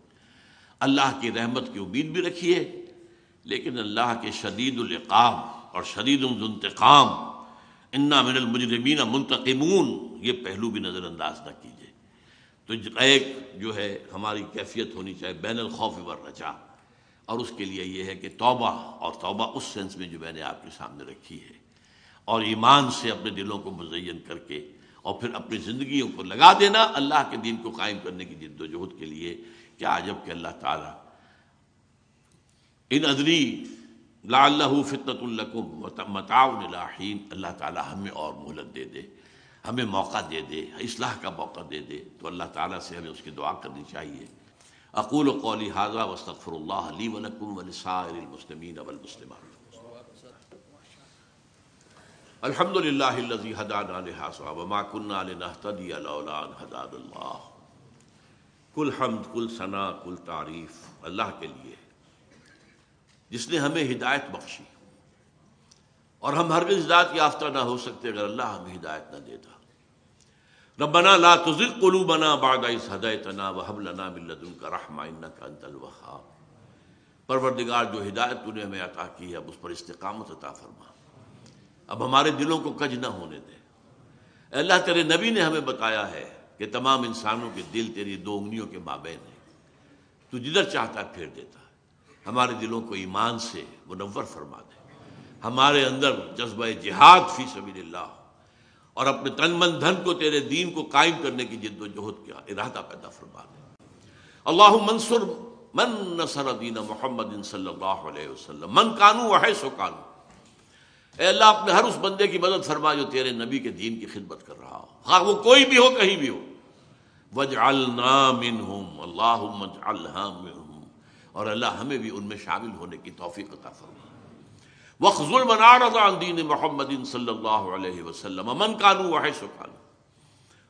اللہ کی رحمت کی امید بھی رکھیے، لیکن اللہ کے شدید العقاب اور شدید الانتقام، انا من المجرمین منتقمون، یہ پہلو بھی نظر انداز نہ کیجیے۔ تو ایک جو ہے ہماری کیفیت ہونی چاہیے بین الخوف والرجاء، اور اس کے لیے یہ ہے کہ توبہ، اور توبہ اس سینس میں جو میں نے آپ کے سامنے رکھی ہے، اور ایمان سے اپنے دلوں کو مزین کر کے، اور پھر اپنی زندگیوں کو لگا دینا اللہ کے دین کو قائم کرنے کی جد و جہد کے لیے۔ کیا عجب کہ اللہ تعالیٰ ان ادری لعلہ فتنۃ لکم متاع الی حین، اللہ تعالیٰ ہمیں اور مہلت دے دے، ہمیں موقع دے دے، اصلاح کا موقع دے دے، تو اللہ تعالیٰ سے ہمیں اس کی دعا کرنی چاہیے۔ اقول قولی ھذا واستغفر اللہ لی ولکم ولسائر المسلمین والمسلمات۔ الحمد للہ الذی ھدانا لھذا وما کنا لنہتدی لولا ان ھدانا اللہ۔ کل حمد، کل ثنا، کل تعریف اللہ کے لیے جس نے ہمیں ہدایت بخشی، اور ہم ہرگز ہدایت یافتہ نہ ہو سکتے اگر اللہ ہمیں ہدایت نہ دیتا۔ ربنا لا تزغ قلوبنا بعد اذ ہدیتنا وہب لنا من لدنک رحمۃ انک انت الوہاب۔ پروردگار، جو ہدایت تو نے ہمیں عطا کی ہے اب اس پر استقامت عطا فرما، اب ہمارے دلوں کو کج نہ ہونے دے۔ اے اللہ، تیرے نبی نے ہمیں بتایا ہے کہ تمام انسانوں کے دل تیری دو انگلیوں کے مابین ہیں، تو جدھر چاہتا ہے پھیر دیتا ہے۔ ہمارے دلوں کو ایمان سے منور فرما دے، ہمارے اندر جذبہ جہاد فی سبیل اللہ اور اپنے تن من دھن کو تیرے دین کو قائم کرنے کی جد و جہد کا ارادہ پیدا فرما دے۔ اللہم انصر من نصر دین محمد صلی اللہ علیہ وسلم من کانوا وحیث کانوا۔ اے اللہ، اپنے ہر اس بندے کی مدد فرما جو تیرے نبی کے دین کی خدمت کر رہا ہو، خواہ وہ کوئی بھی ہو، کہیں بھی ہو۔ وَاجْعَلْنَا مِنْهُمْ، اللہم اجعلنا منہم، اور اللہ ہمیں بھی ان میں شامل ہونے کی توفیق عطا فرما۔ وَاخْذُلْ مَنْ أَعْرَضَ عَنْ دِينِ مُحَمَّدٍ صلی اللہ علیہ وسلم مَنْ كَانُوا وَحَيْثُ كَانُوا،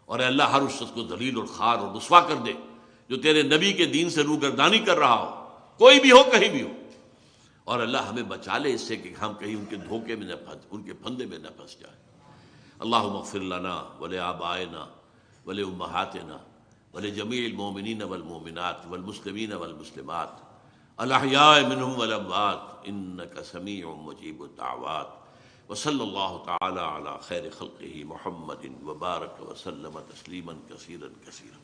اور اے اللہ ہر اس شخص کو ذلیل اور خوار اور رسوا کر دے جو تیرے نبی کے دین سے روگردانی کر رہا ہو، کوئی بھی ہو، کہیں بھی ہو۔ اور اللہ ہمیں بچا لے اس سے کہ ہم کہیں ان کے دھوکے میں نہ پھنس، ان کے پھندے میں نہ پھنس جائیں۔ اللہم اغفر لنا ولآبائنا ولأمہاتنا ولجمیع المؤمنین والمؤمنات والمسلمین والمسلمات الاحیاء منہم والاموات انک سمیع مجیب الدعوات۔ وصلی اللہ تعالی علی خیر خلقہ محمد وبارک وسلم تسلیما کثیرا کثیرا۔